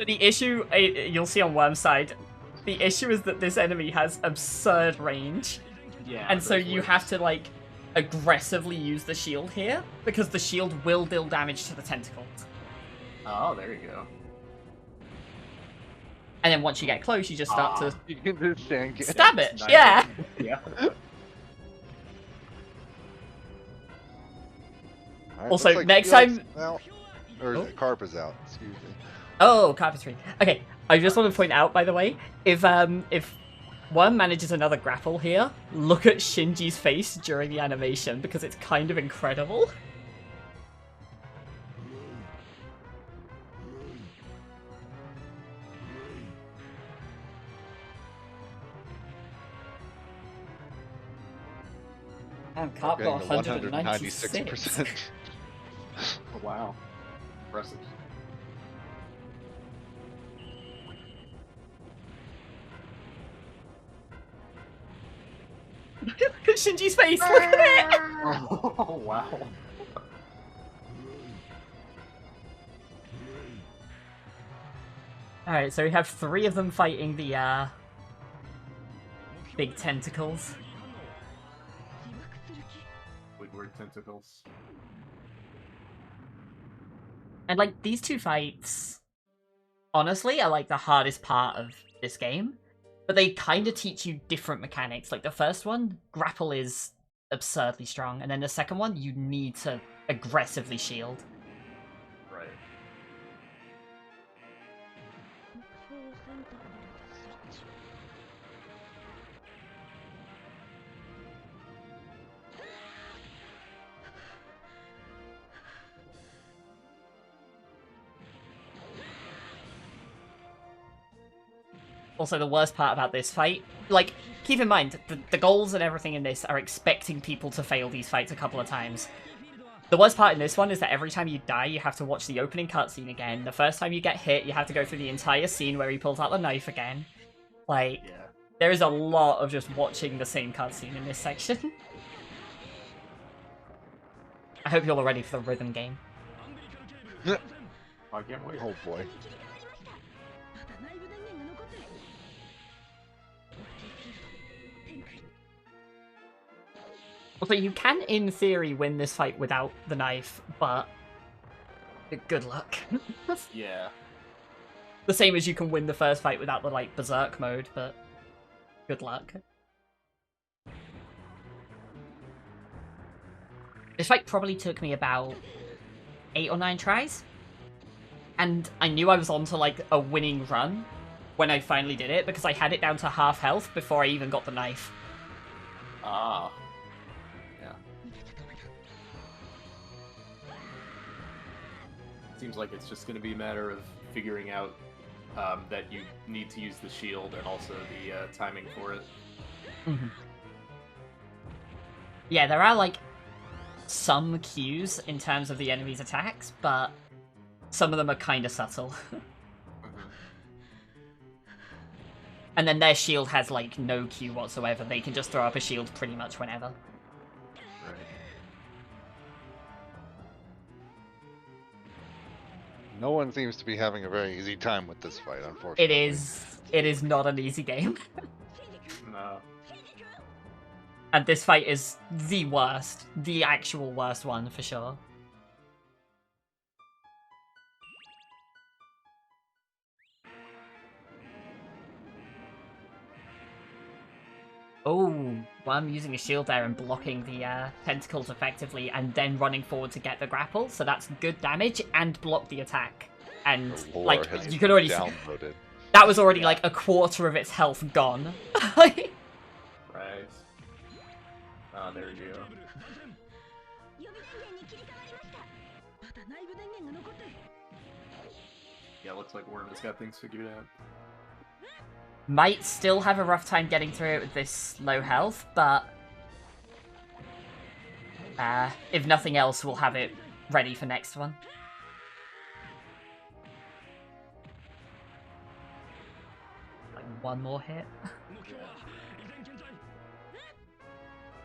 The issue, you'll see on Worm's side, the issue is that this enemy has absurd range. Yeah. And so those you wings. have to, like, aggressively use the shield here, because the shield will deal damage to the tentacles. Oh, there you go. And then once you get close, you just start to... You can just stand. Stab it, Nice. yeah! Yeah. Alright, Also, looks like next Felix time- is out. Or Oh. Carp is out, excuse me. Oh, carpentry. Okay, I just want to point out, by the way, if Worm manages another grapple here, look at Shinji's face during the animation, because it's kind of incredible. Damn, Carp Getting got to 196. 196%. Oh, wow. Impressive. Look at Shinji's face, look at it! Oh, wow. Alright, so we have 3 of them fighting the, big tentacles. Squidward tentacles. And, like, these 2 fights, honestly, are, like, the hardest part of this game. But they kind of teach you different mechanics. Like, the first one, grapple is absurdly strong. And then the second one, you need to aggressively shield. Right. Also, the worst part about this fight, like, keep in mind, the goals and everything in this are expecting people to fail these fights a couple of times. The worst part in this one is that every time you die, you have to watch the opening cutscene again. The first time you get hit, you have to go through the entire scene where he pulls out the knife again. Like, Yeah. there is a lot of just watching the same cutscene in this section. I hope you're all ready for the rhythm game. I can't wait. Oh boy. Also, you can, in theory, win this fight without the knife, but good luck. Yeah. The same as you can win the first fight without the, like, berserk mode, but good luck. This fight probably took me about 8 or 9 tries, and I knew I was onto, like, a winning run when I finally did it, because I had it down to half health before I even got the knife. Ah. Yeah. Seems like it's just going to be a matter of figuring out that you need to use the shield and also the timing for it. Mhm. Yeah, there are, like, some cues in terms of the enemy's attacks, but some of them are kind of subtle. And then their shield has, like, no cue whatsoever. They can just throw up a shield pretty much whenever. Right. No one seems to be having a very easy time with this fight, unfortunately. It is not an easy game. No. And this fight is the worst. The actual worst one, for sure. Oh, well, I'm using a shield there and blocking the tentacles effectively and then running forward to get the grapple, so that's good damage and block the attack. And, The lore like, has you could already see, downloaded. that was already, like, a quarter of its health gone. Right. Ah, there you go. Yeah, looks like Worm has got things figured out. Might still have a rough time getting through it with this low health, but if nothing else, we'll have it ready for next one. Like one more hit.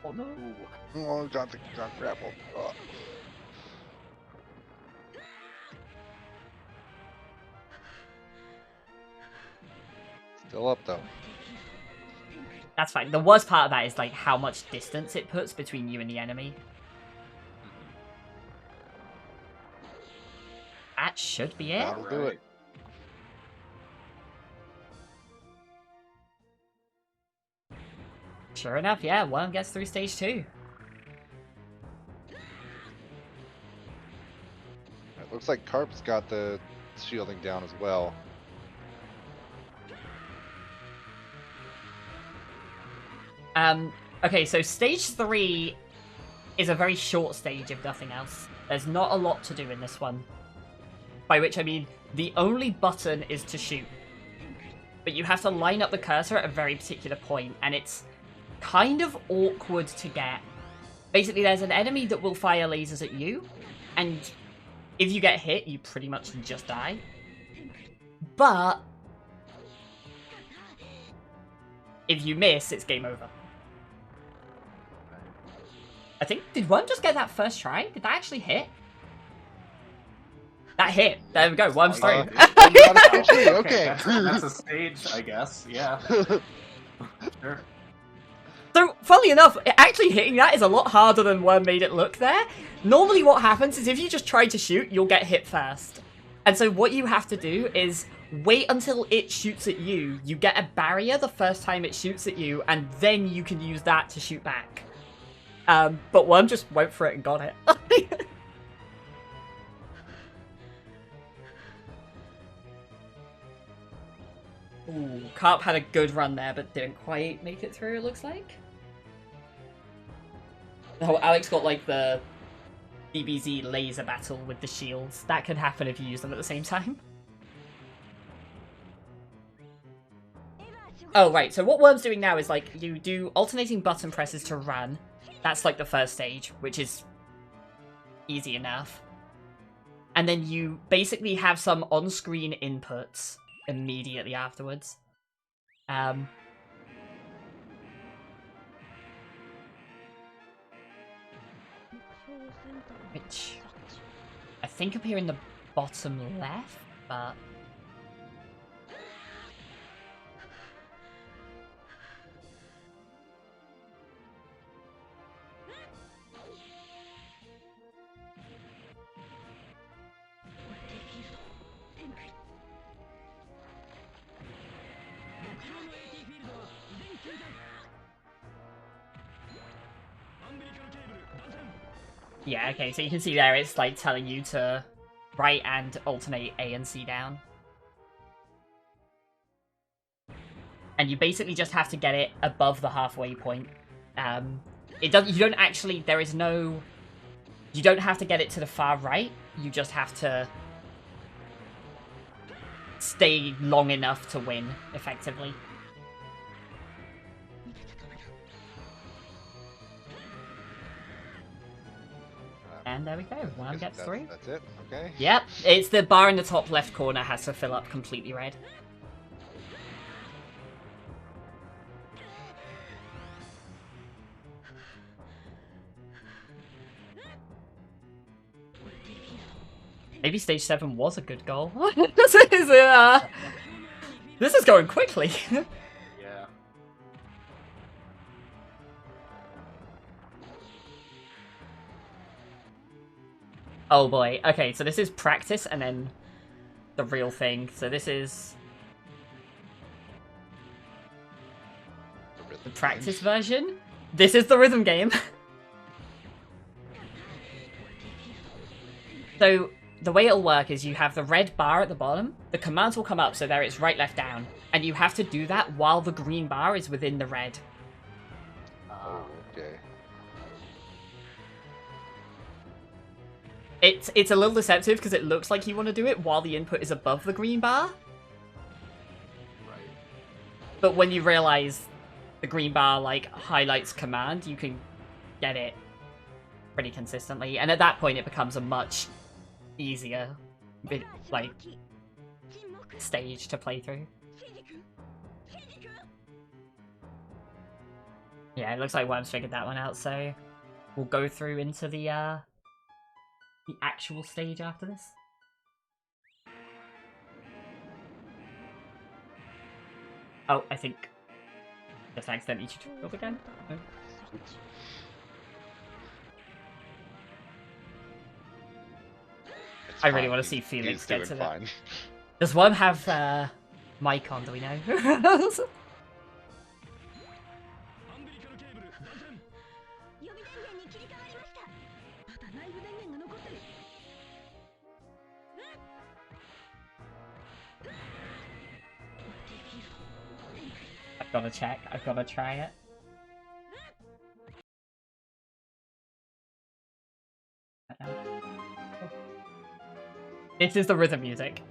Oh no! Oh, got grappled. Oh. Still up though. That's fine. The worst part of that is like how much distance it puts between you and the enemy. That should be it. That'll do it. Sure enough, yeah, Worm gets through stage 2. It looks like Carp's got the shielding down as well. Okay, so stage 3 is a very short stage, if nothing else. There's not a lot to do in this one. By which I mean, the only button is to shoot. But you have to line up the cursor at a very particular point, and it's kind of awkward to get. Basically, there's an enemy that will fire lasers at you, and if you get hit, you pretty much just die. But if you miss, it's game over. I think, did Worm just get that first try? Did that actually hit? That hit. There we go. Worm's through. Okay. That's a stage, I guess. Yeah. Sure. So, funnily enough, actually hitting that is a lot harder than Worm made it look there. Normally what happens is if you just try to shoot, you'll get hit first. And so what you have to do is wait until it shoots at you. You get a barrier the first time it shoots at you, and then you can use that to shoot back. But Worm just went for it and got it. Ooh, Carp had a good run there, but didn't quite make it through, it looks like. Oh, Alex got, like, the DBZ laser battle with the shields. That could happen if you use them at the same time. Oh, right, so what Worm's doing now is, like, you do alternating button presses to run. That's, like, the first stage, which is easy enough. And then you basically have some on-screen inputs immediately afterwards. Which I think appear in the bottom left, but yeah, okay, so you can see there it's like telling you to right and alternate A and C down. And you basically just have to get it above the halfway point. You don't actually, there is no, you don't have to get it to the far right, you just have to stay long enough to win, effectively. And there we go, Worm gets through. That's it, okay. Yep, it's the bar in the top left corner has to fill up completely red. Maybe stage 7 was a good goal. This is going quickly. Yeah. Oh boy. Okay, so this is practice and then the real thing. So this is the practice version. This is the rhythm game. So the way it'll work is you have the red bar at the bottom. The commands will come up, so there it's right, left, down. And you have to do that while the green bar is within the red. Oh, okay. It's a little deceptive because it looks like you want to do it while the input is above the green bar. Right. But when you realize the green bar like highlights command, you can get it pretty consistently, and at that point it becomes a much easier like stage to play through. Yeah, it looks like Worms figured that one out, so we'll go through into the actual stage after this. Oh, I think just accidentally tutorial again. No. It's I really fine, want to see Felix he's get doing to fine. that. Does Worm have mic on? Do we know? I've got to check. I've got to try it. This is the rhythm music.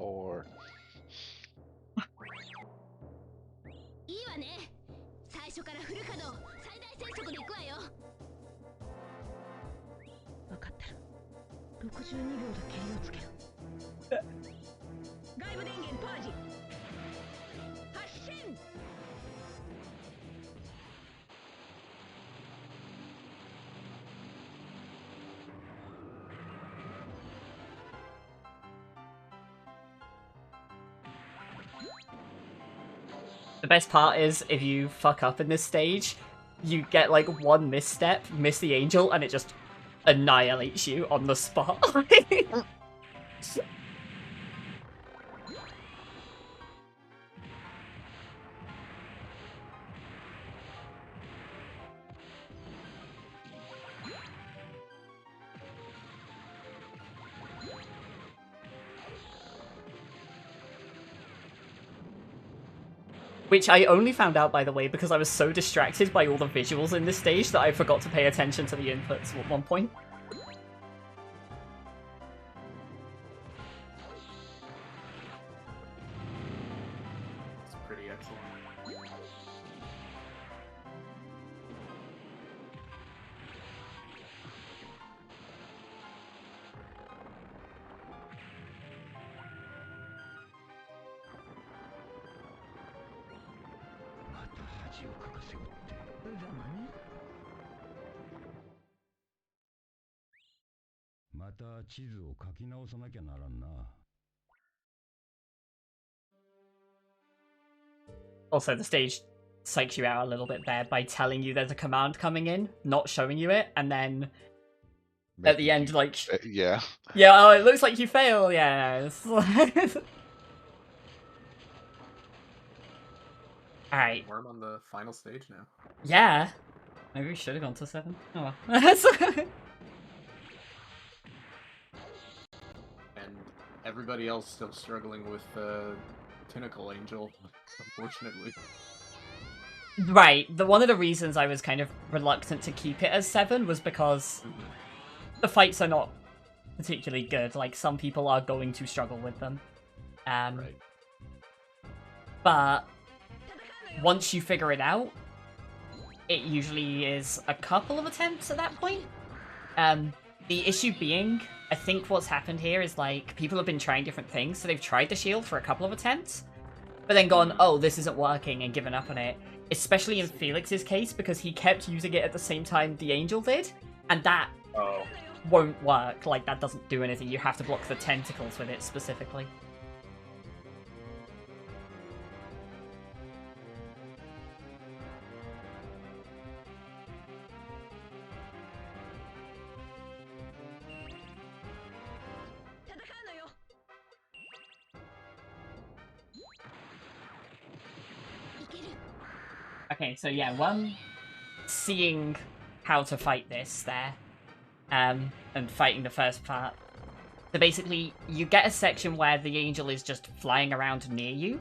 Or いいわね。最初からフル稼働、最大戦速で行くわよ。分かってる。62秒で切りをつける。外部電源パージ。発進。The best part is if you fuck up in this stage, you get like one misstep, miss the angel, and it just annihilates you on the spot. Which I only found out, by the way, because I was so distracted by all the visuals in this stage that I forgot to pay attention to the inputs at one point. It's pretty excellent. Also, the stage psychs you out a little bit there by telling you there's a command coming in, not showing you it, and then at the end, like, yeah. yeah, oh, it looks like you fail, yeah. Alright. Worm on the final stage now. Yeah. Maybe we should have gone to 7. Oh well. And everybody else still struggling with Tentacle Angel, unfortunately. Right. One of the reasons I was kind of reluctant to keep it as 7 was because the fights are not particularly good. Like, some people are going to struggle with them. Right. But once you figure it out, it usually is a couple of attempts at that point. The issue being, I think what's happened here is, like, people have been trying different things, so they've tried the shield for a couple of attempts, but then gone, oh, this isn't working, and given up on it. Especially in Felix's case, because he kept using it at the same time the angel did, and that won't work. Like, that doesn't do anything. You have to block the tentacles with it specifically. Okay, so yeah, one seeing how to fight this there, and fighting the first part. So basically, you get a section where the angel is just flying around near you.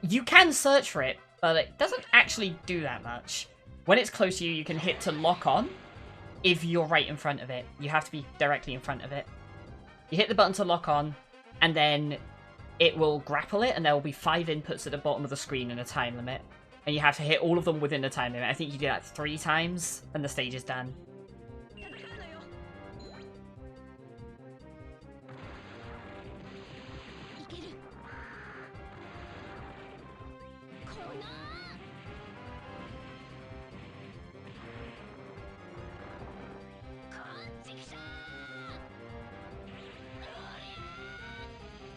You can search for it, but it doesn't actually do that much. When it's close to you, you can hit to lock on if you're right in front of it. You have to be directly in front of it. You hit the button to lock on, and then it will grapple it, and there will be 5 inputs at the bottom of the screen and a time limit. And you have to hit all of them within the time limit. I think you do that 3 times, and the stage is done.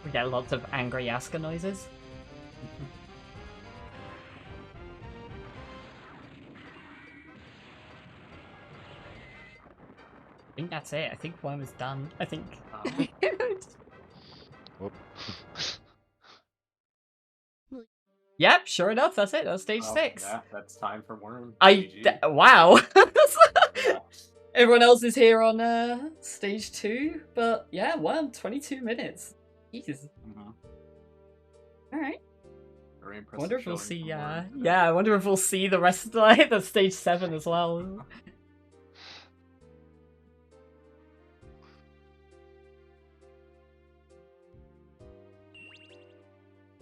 We get lots of angry Asuka noises. I think that's it. I think one was done. I think. Whoop. Yep, sure enough, that's it. That's stage 6. Yeah, that's time for Worm. Wow. Yeah. Everyone else is here on stage 2, but yeah, Worm, 22 minutes. Jesus. Mhm. All right. Very impressive. Wonder if we'll showing see. from Worm. Yeah, I wonder if we'll see the rest of the stage 7 as well.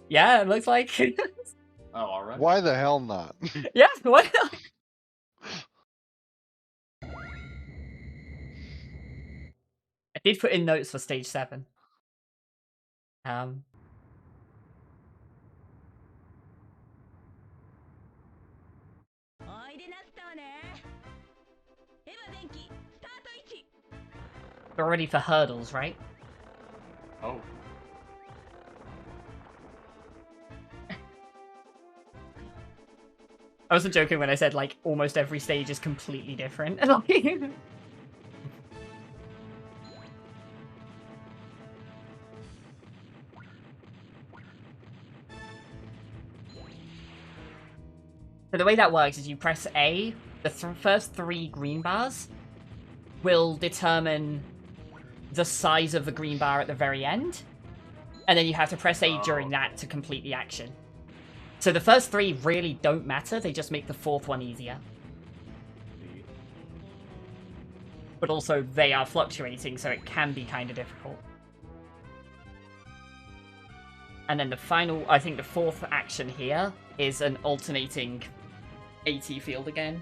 Yeah, it looks like. Oh, all right. Why the hell not? Yeah, what? I did put in notes for stage 7. We're ready for hurdles, right? Oh. I wasn't joking when I said, like, almost every stage is completely different. So the way that works is you press A, the first 3 green bars will determine the size of the green bar at the very end, and then you have to press A during that to complete the action. So the first 3 really don't matter, they just make the 4th one easier. But also, they are fluctuating, so it can be kind of difficult. And then the final, I think the 4th action here is an alternating AT field again,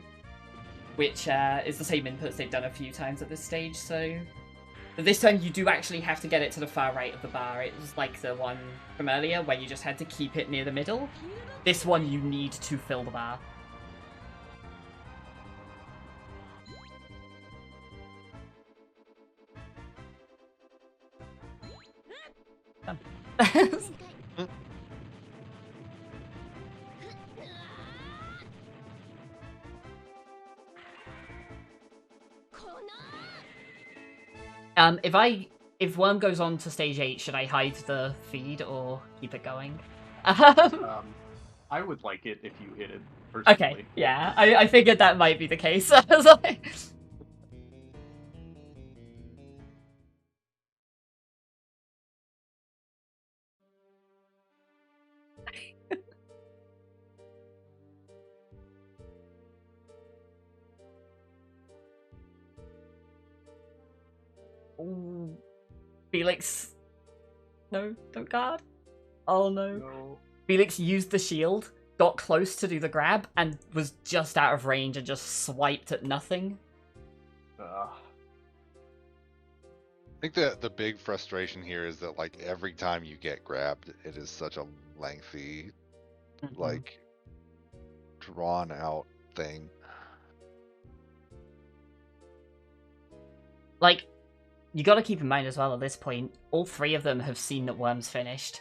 which is the same inputs they've done a few times at this stage, so... But this time you do actually have to get it to the far right of the bar. It was like the one from earlier, where you just had to keep it near the middle. This one you need to fill the bar. Done. If Worm goes on to stage 8, should I hide the feed or keep it going? I would like it if you hit it personally. Okay, yeah, I figured that might be the case. I was like... Ooh. Felix. No, don't guard. Oh no. No. Felix used the shield, got close to do the grab, and was just out of range and just swiped at nothing. I think the big frustration here is that, like, every time you get grabbed, it is such a lengthy, like, drawn out thing. Like, you gotta keep in mind as well at this point, all 3 of them have seen that Worm's finished.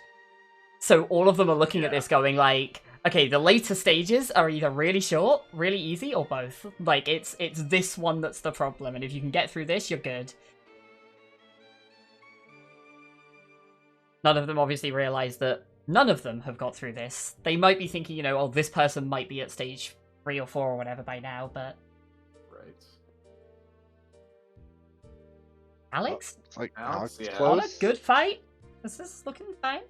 So all of them are looking at this going like, okay, the later stages are either really short, really easy, or both. Like, it's this one that's the problem, and if you can get through this, you're good. None of them obviously realize that none of them have got through this. They might be thinking, oh, this person might be at stage 3 or 4 or whatever by now, but Right. Alex? It's like Alex, Alex yeah. On a close. good fight? Is this looking fine?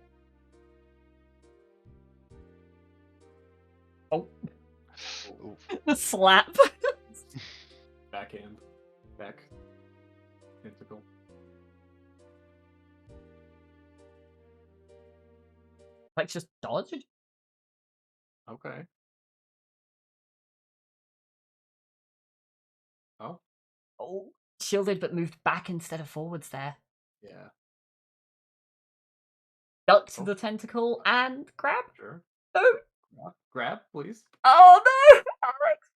Oh, Oof. slap. Backhand. Back. Tentacle. Like, just dodged? Okay. Oh, Oh, shielded but moved back instead of forwards there. yeah. Ducked Oh. the tentacle and grab. Sure. No. Grab, please. Oh no, Alex.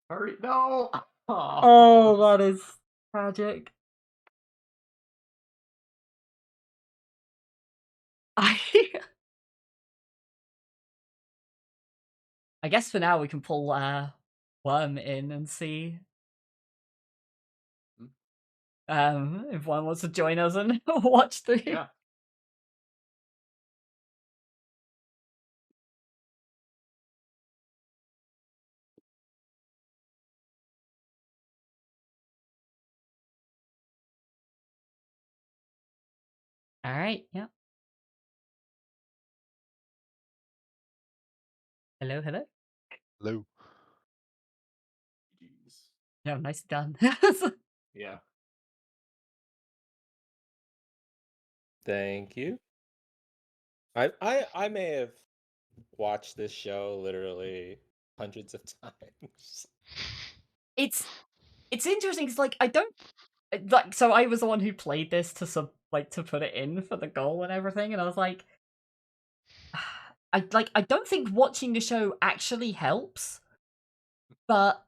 Hurry. No! Oh, that is tragic. I guess for now we can pull Worm in and see if one wants to join us and watch the Yeah. Alright, yeah. Hello, hello. Hello. Jeez. Yeah, nicely done. Yeah. Thank you. I may have watched this show literally hundreds of times. it's interesting because like I don't like, so I was the one who played this to to put it in for the goal and everything, and I was like, I don't think watching the show actually helps, but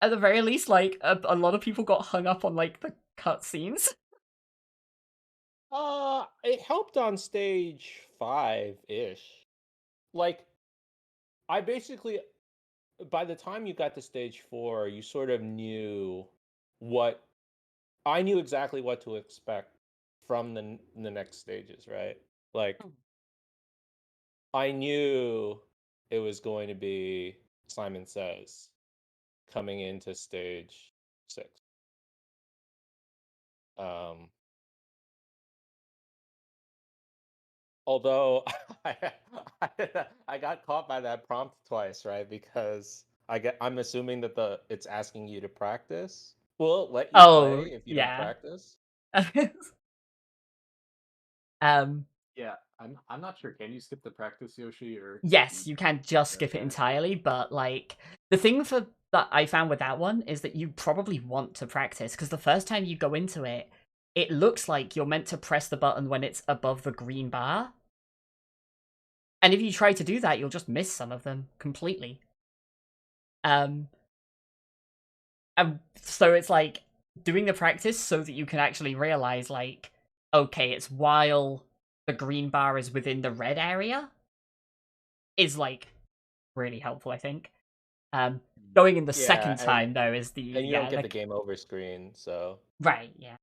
at the very least, like a lot of people got hung up on like the cutscenes. It helped on stage 5-ish. Like, I basically, by the time you got to stage 4, you sort of knew I knew exactly what to expect from the next stages, right? Like, I knew it was going to be Simon Says coming into stage 6. Um, although I got caught by that prompt twice, right? Because I'm assuming that it's asking you to practice. Will it let you Oh play if you don't yeah. practice? Yeah. I'm not sure. Can you skip the practice, Yoshi, or Yes, you can just skip it Okay. entirely, but like the thing that I found with that one is that you probably want to practice because the first time you go into it, it looks like you're meant to press the button when it's above the green bar. And if you try to do that, you'll just miss some of them completely. And so it's like doing the practice so that you can actually realize, like, okay, it's while the green bar is within the red area is like really helpful, I think. Going in the second Yeah, time though is the and you don't get the game over screen, so right, yeah.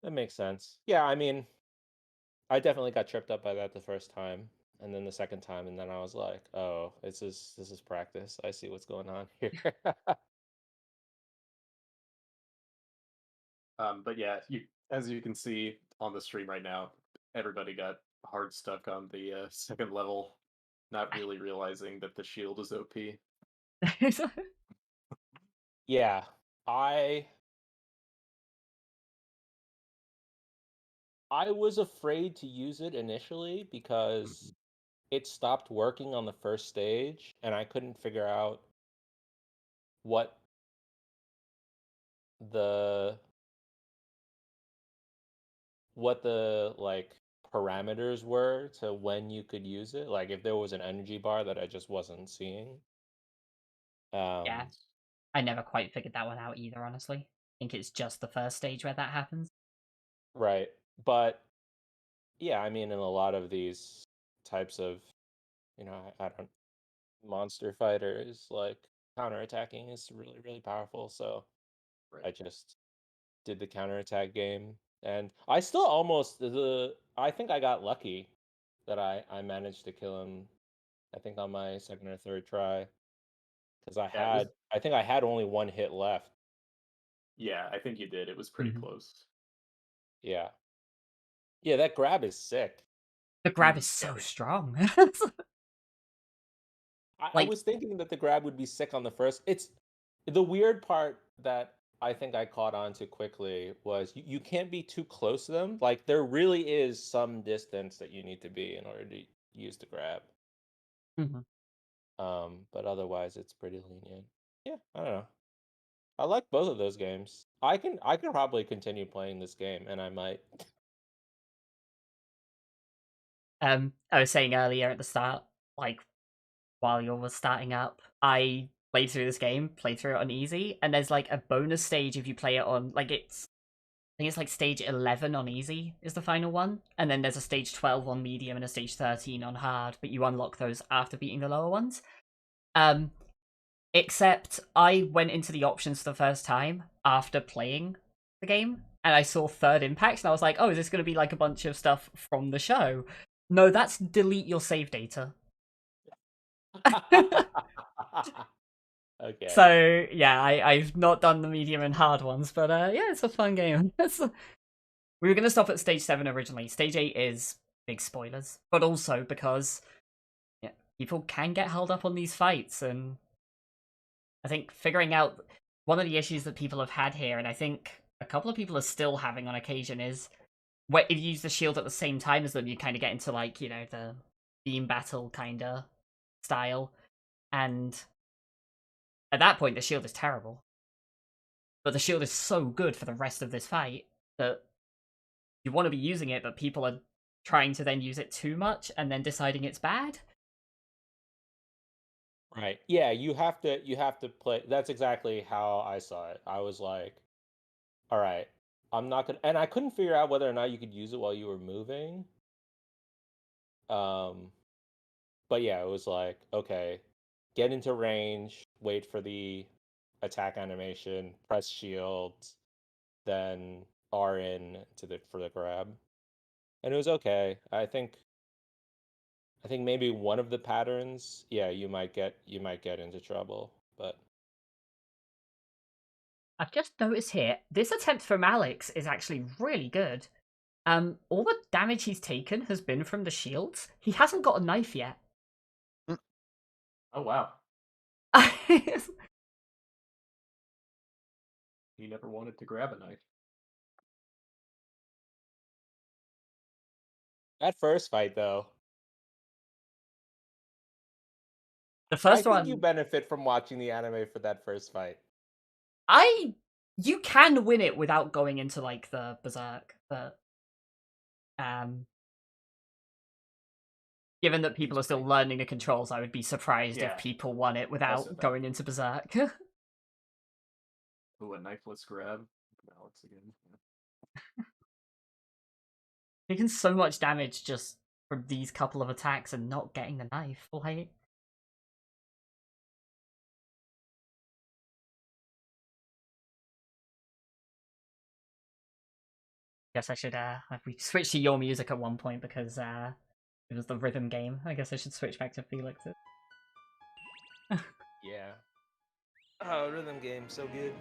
that makes sense. Yeah, I mean, I definitely got tripped up by that the first time, and then the second time, and then I was like, "Oh, this is practice. I see what's going on here." But yeah, as you can see on the stream right now, everybody got hard stuck on the second level, not really realizing that the shield is OP. Yeah, I was afraid to use it initially because it stopped working on the first stage, and I couldn't figure out what the like parameters were to when you could use it. Like if there was an energy bar that I just wasn't seeing. Yeah. I never quite figured that one out either, honestly. I think it's just the first stage where that happens. Right. But yeah, I mean, in a lot of these types of, I don't, monster fighters, like counterattacking is really, really powerful. So I just did the counterattack game And I still almost I think I got lucky that I managed to kill him. I think on my second or third try because Yeah, it was, I think I had only one hit left. yeah, I think you did. It was pretty Mhm. close. Yeah, yeah, that grab is sick. The grab Mm, is so yeah. strong. I Like, was thinking that the grab would be sick on the first. It's the weird part that I think I caught on to quickly was you can't be too close to them. Like there really is some distance that you need to be in order to use the grab. mhm. But otherwise it's pretty lenient. Yeah, I don't know. I like both of those games. I can probably continue playing this game, and I might. I was saying earlier at the start, like while you were starting up, I played through this game, played through it on easy, and there's like a bonus stage if you play it on like I think it's like stage 11 on easy is the final one, and then there's a stage 12 on medium and a stage 13 on hard, but you unlock those after beating the lower ones. Um, except I went into the options for the first time after playing the game, and I saw Third Impact, and I was like, oh, is this going to be like a bunch of stuff from the show? No, that's delete your save data. Okay. So yeah, I've not done the medium and hard ones, but yeah, it's a fun game. We were gonna stop at stage 7 originally. Stage 8 is big spoilers, but also because yeah, people can get held up on these fights, and I think figuring out one of the issues that people have had here, and I think a couple of people are still having on occasion, is where if you use the shield at the same time as them, you kind of get into like the beam battle kind of style, and at that point the shield is terrible. But the shield is so good for the rest of this fight that you want to be using it, but people are trying to then use it too much and then deciding it's bad. Right. Yeah, you have to play. That's exactly how I saw it. I was like, all right, I'm not gonna, and I couldn't figure out whether or not you could use it while you were moving. Um, but yeah, it was like, okay, get into range, wait for the attack animation, press shield, then R in to the for the grab. And it was okay. I think maybe one of the patterns, yeah, you might get into trouble, but I've just noticed here, this attempt from Alex is actually really good. All the damage he's taken has been from the shields. He hasn't got a knife yet. Oh wow, he never wanted to grab a knife. that first fight though, The I first think you one, benefit from watching the anime for that first fight. you can win it without going into like the berserk, but given that people are still learning the controls, I would be surprised Yeah. if people won it Also without that. going into berserk. Ooh, a knifeless grab. Alex again. Yeah. Taking so much damage just from these couple of attacks and not getting the knife. Like, guess I should we switched to your music at one point because it was the rhythm game. I guess I should switch back to Felix's. Yeah. Oh, rhythm game, so good.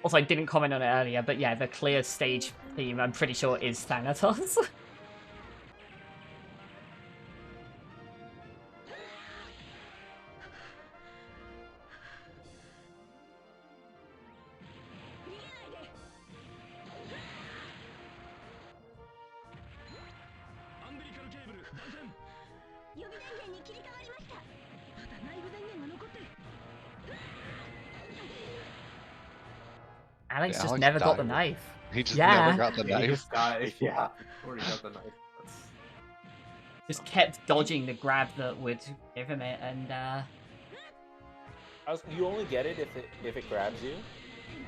Also, I didn't comment on it earlier, but yeah, the clear stage theme I'm pretty sure is Thanatos. Alex just Alex never got the died. knife. He just Yeah. never got the Yeah, he knife. just died. Yeah, before he got the knife. That's Just kept dodging the grab that would give him it, and You only get it if it grabs you.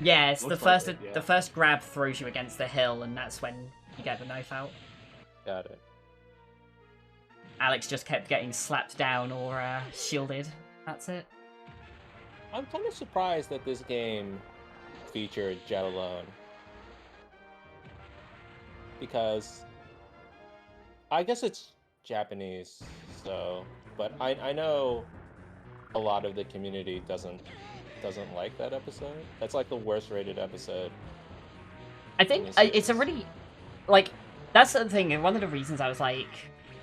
yeah, it's the Looks like first it, yeah. the first grab throws you against the hill, and that's when you get the knife out. Got it. Alex just kept getting slapped down or shielded. That's it. I'm kind of surprised that this game featured Jet Alone. because I guess it's Japanese, so but I know a lot of the community doesn't like that episode. That's like the worst rated episode. I think in the it's a series. really like that's the thing, and one of the reasons I was like,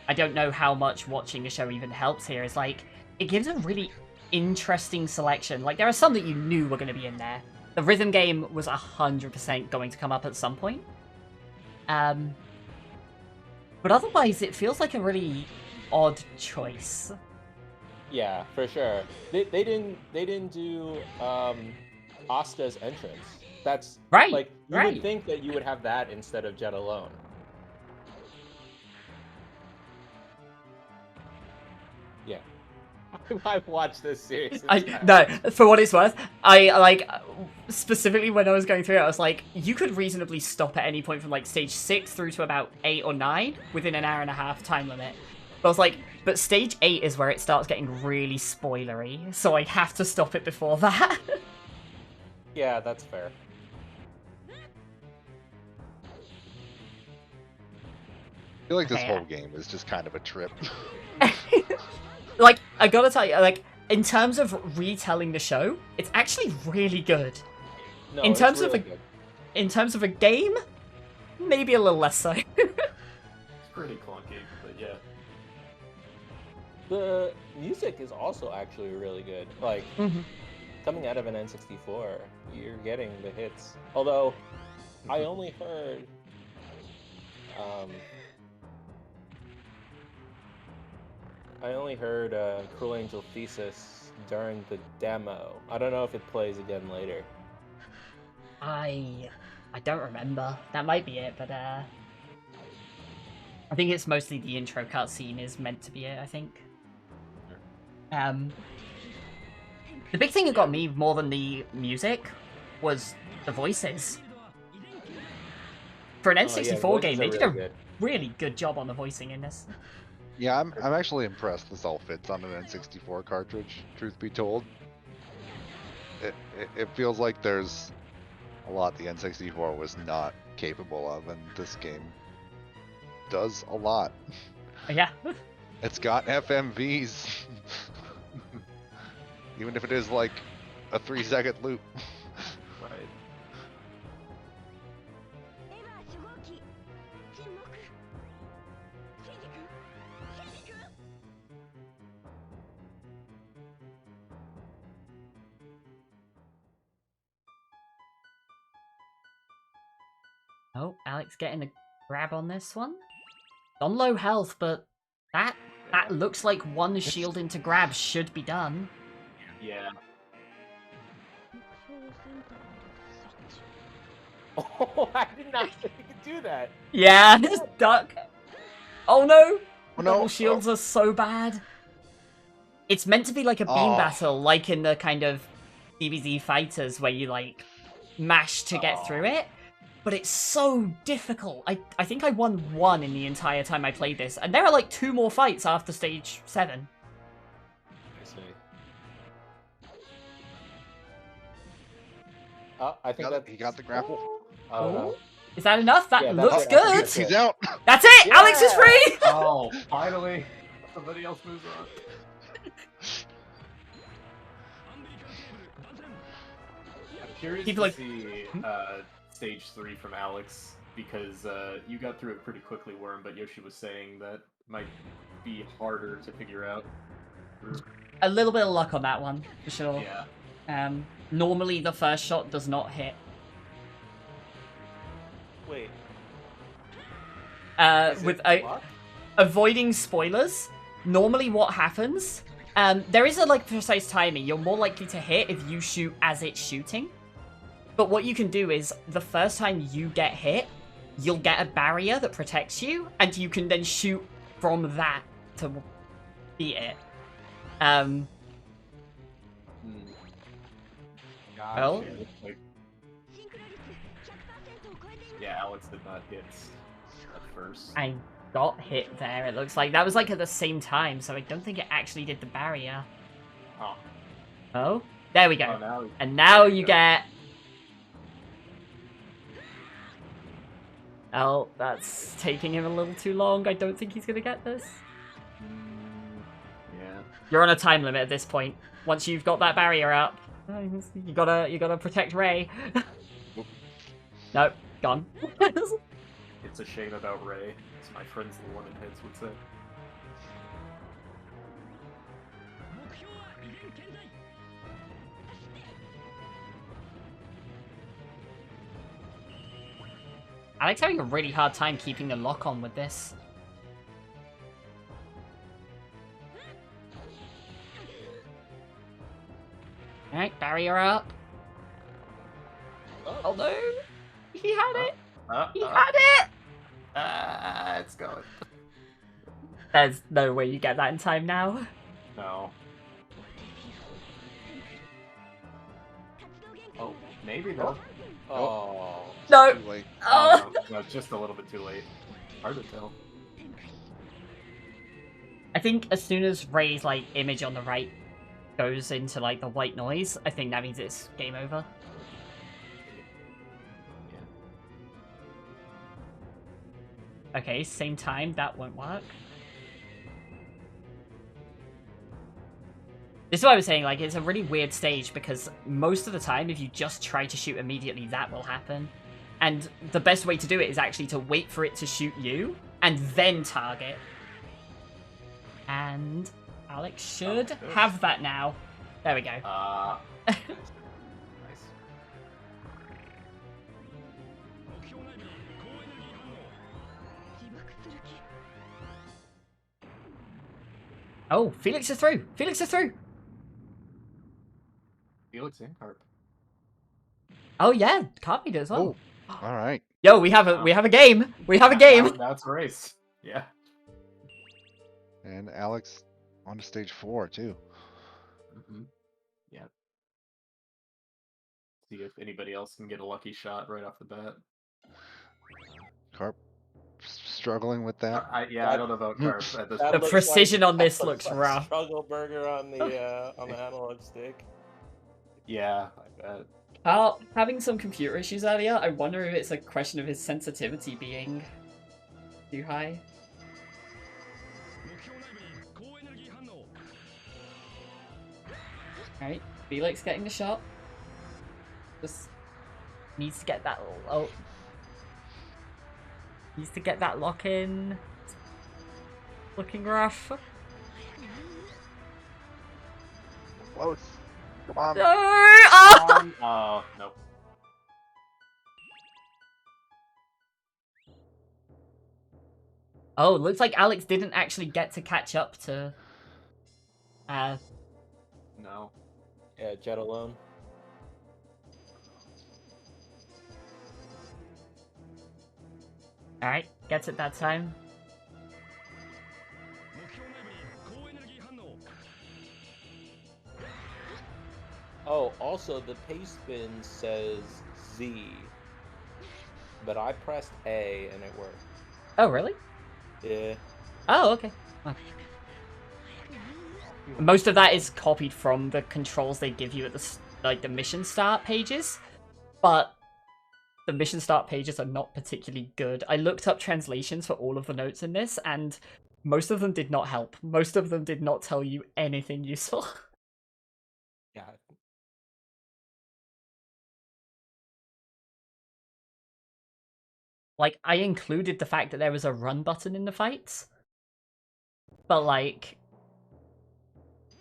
I don't know how much watching a show even helps here is like it gives a really interesting selection. Like there are some that you knew were going to be in there. The rhythm game was 100% going to come up at some point. But otherwise, it feels like a really odd choice. Yeah, for sure. They didn't do Asuka's entrance. That's Right, like you right. would think that you would have that instead of Jet Alone. Yeah. I've watched this series. No, for what it's worth, I like specifically when I was going through it, I was like, you could reasonably stop at any point from like stage 6 through to about 8 or 9 within an hour and a half time limit. But I was like, but stage 8 is where it starts getting really spoilery, so I have to stop it before that. Yeah, that's fair. I feel like this Okay, whole game is just kind of a trip. Like, I gotta tell you, like, in terms of retelling the show, it's actually really good. No, In it's terms of really a- good. In terms of a game, maybe a little less so. It's pretty clunky, but yeah. The music is also actually really good. Like Mhm. coming out of an N64, you're getting the hits. Although I only heard Cruel Angel Thesis during the demo. I don't know if it plays again later. I don't remember. That might be it, but I think it's mostly the intro cutscene is meant to be it, I think. The big thing that got me more than the music was the voices. For an N64 voices game, are they did really a good. really good job on the voicing in this. Yeah, I'm actually impressed this all fits on an N64 cartridge, truth be told. It feels like there's a lot the N64 was not capable of, and this game does a lot. Yeah. It's got FMVs. Even if it is like a 3-second loop. Right. エヴァ初号機沈黙シンジ君シンジ君 Oh, Alex getting a grab on this one. On low health, but that looks like one shield into grab should be done. Yeah. Oh, I did not think you could do that. Yeah, just duck. Oh no! Oh, no. Double shields are so bad. It's meant to be like a beam Oh. battle, like in the kind of DBZ fighters where you like mash to get through it. But it's so difficult. I think I won 1 in the entire time I played this, and there are like 2 more fights after stage 7. I see. Oh, I think that He got the grapple. Oh, no. Is that enough? That Yeah, that's looks it. good. That's it. He's out. That's it. Yeah! Alex is free. Oh, finally! Somebody else moves on. I'm curious People to like- see stage 3 from Alex, because you got through it pretty quickly, Worm, but Yoshi was saying that might be harder to figure out. A little bit of luck on that one for sure. Yeah. Normally the first shot does not hit. Wait. Is With it luck? avoiding spoilers, normally what happens, there is a like precise timing. You're more likely to hit if you shoot as it's shooting. But what you can do is the first time you get hit, you'll get a barrier that protects you, and you can then shoot from that to beat it. Hmm. Well? Yeah, looks like- シンクロ率100%を超えています yeah, Alex did not hit at first. I got hit there, it looks like. That was like at the same time, so I don't think it actually did the barrier. Oh, Oh, there we go. oh now And now there you go. get... Oh, that's taking him a little too long. I don't think he's gonna get this. Yeah. You're on a time limit at this point. Once you've got that barrier up, you gotta protect Ray. Nope, gone. It's a shame about Ray, as my friends the one in heads would say. Alex having a really hard time keeping the lock on with this. Alright, barrier up. Oh no! He had it! He had it! It's going. There's no way you get that in time now. No. Oh, maybe though. Oh. No! Too late. Oh! No, just a little bit too late. Hard to tell. I think as soon as Ray's like image on the right goes into like the white noise, I think that means it's game over. Okay, same time, that won't work. This is what I was saying, like, it's a really weird stage because most of the time, if you just try to shoot immediately, that will happen. And the best way to do it is actually to wait for it to shoot you, and then target. And Alex should have that now. There we go. Nice. Oh, Felix is through! Felix is through! Felix and Carp. Oh yeah, Carby as well. Oh, all right. Yo, we have a game! We have a game! That's a race. Yeah. And Alex on to stage 4 too. Yeah. See if anybody else can get a lucky shot right off the bat. Carp struggling with that. I don't know about Carp at this That The point. looks precision on this that looks like rough. Struggle burger on the analog stick. Yeah, I bet. Carl, having some computer issues earlier, I wonder if it's a question of his sensitivity being too high. Alright, Felix getting the shot. Just needs to get that. Oh, needs to get that lock in. Looking rough. Close. Come on. No! Oh! Oh, nope. Oh, looks like Alex didn't actually get to catch up to. No. Yeah, Jet alone. Alright, gets it that time. Oh, also the paste bin says Z, but I pressed A and it worked. Oh, really? Yeah. Oh, okay. Oh. Most of that is copied from the controls they give you at the mission start pages, but the mission start pages are not particularly good. I looked up translations for all of the notes in this, and most of them did not help. Most of them did not tell you anything useful. Yeah. Like, I included the fact that there was a run button in the fights, but like,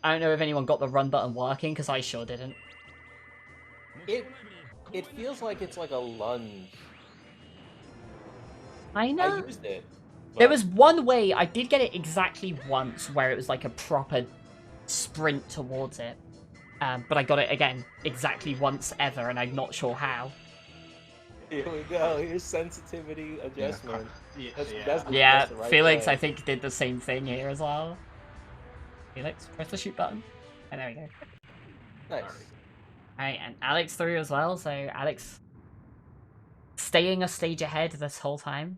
I don't know if anyone got the run button working, because I sure didn't. It feels like it's like a lunge. I know. I used it. There but- was one way, I did get it exactly once, where it was like a proper sprint towards it. But I got it again exactly once ever, and I'm not sure how. Here we go. Here's sensitivity adjustment. That's Yeah, the right Felix, way. I think, did the same thing here as well. Felix, press the shoot button. And there we go. Nice. Alright, and Alex through as well, so Alex staying a stage ahead this whole time.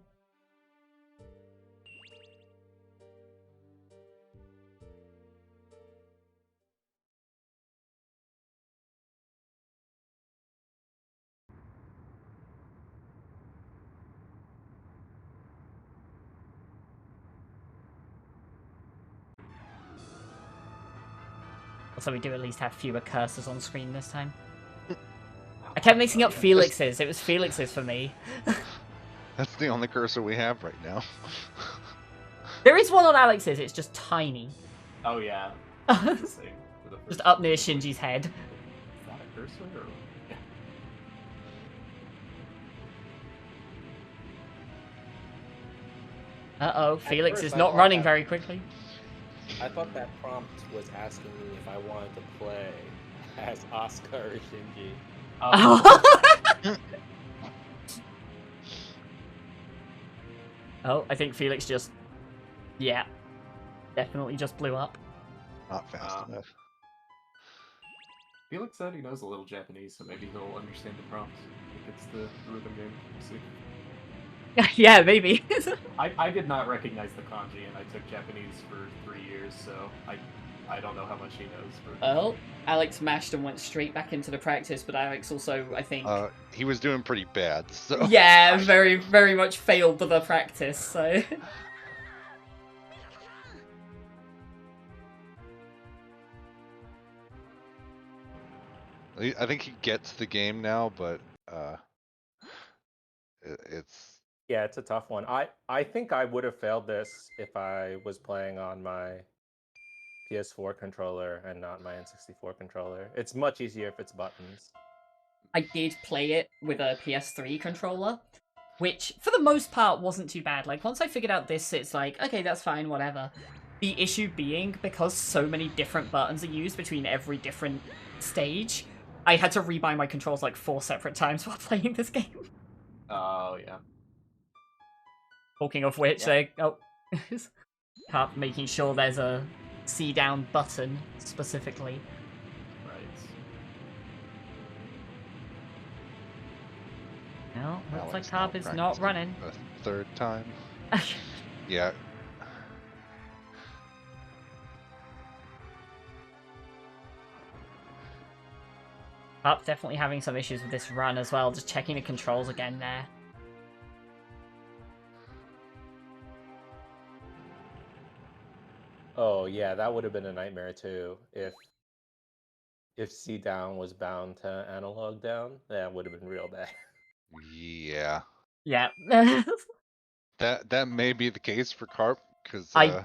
So we do at least have fewer cursors on screen this time. I kept mixing up Felix's. It was Felix's for me. That's the only cursor we have right now. There is one on Alex's. It's just tiny. Oh yeah. It's the same for the Just first up near Shinji's head. Is that a cursor or? Yeah. Uh-oh, Felix first is I not thought running that- very quickly. I thought that prompt was asking me if I wanted to play as Asuka or Shinji. Oh, I think Felix just... Yeah. Definitely just blew up. Not fast enough. Felix said he knows a little Japanese, so maybe he'll understand the prompts. If it's the rhythm game, we'll see. Yeah, maybe. I did not recognize the kanji, and I took Japanese for 3 years, so I don't know how much he knows. But... Well, Alex mashed and went straight back into the practice, but Alex also, I think... He was doing pretty bad, so... Yeah, very, very much failed the practice, so... I think he gets the game now, but it's... Yeah, it's a tough one. I think I would have failed this if I was playing on my PS4 controller and not my N64 controller. It's much easier if it's buttons. I did play it with a PS3 controller, which, for the most part, wasn't too bad. Like, once I figured out this, it's like, okay, that's fine, whatever. The issue being, because so many different buttons are used between every different stage, I had to rebuy my controls like 4 separate times while playing this game. Oh, yeah. Talking of which, Carp making sure there's a C down button, specifically. Right. No, looks like Alex Carp now is not practicing running. A third time. Yeah. Carp's definitely having some issues with this run as well, just checking the controls again there. Oh yeah, that would have been a nightmare too. If C down was bound to analog down, that would have been real bad. Yeah. Yeah. That may be the case for Carp, because I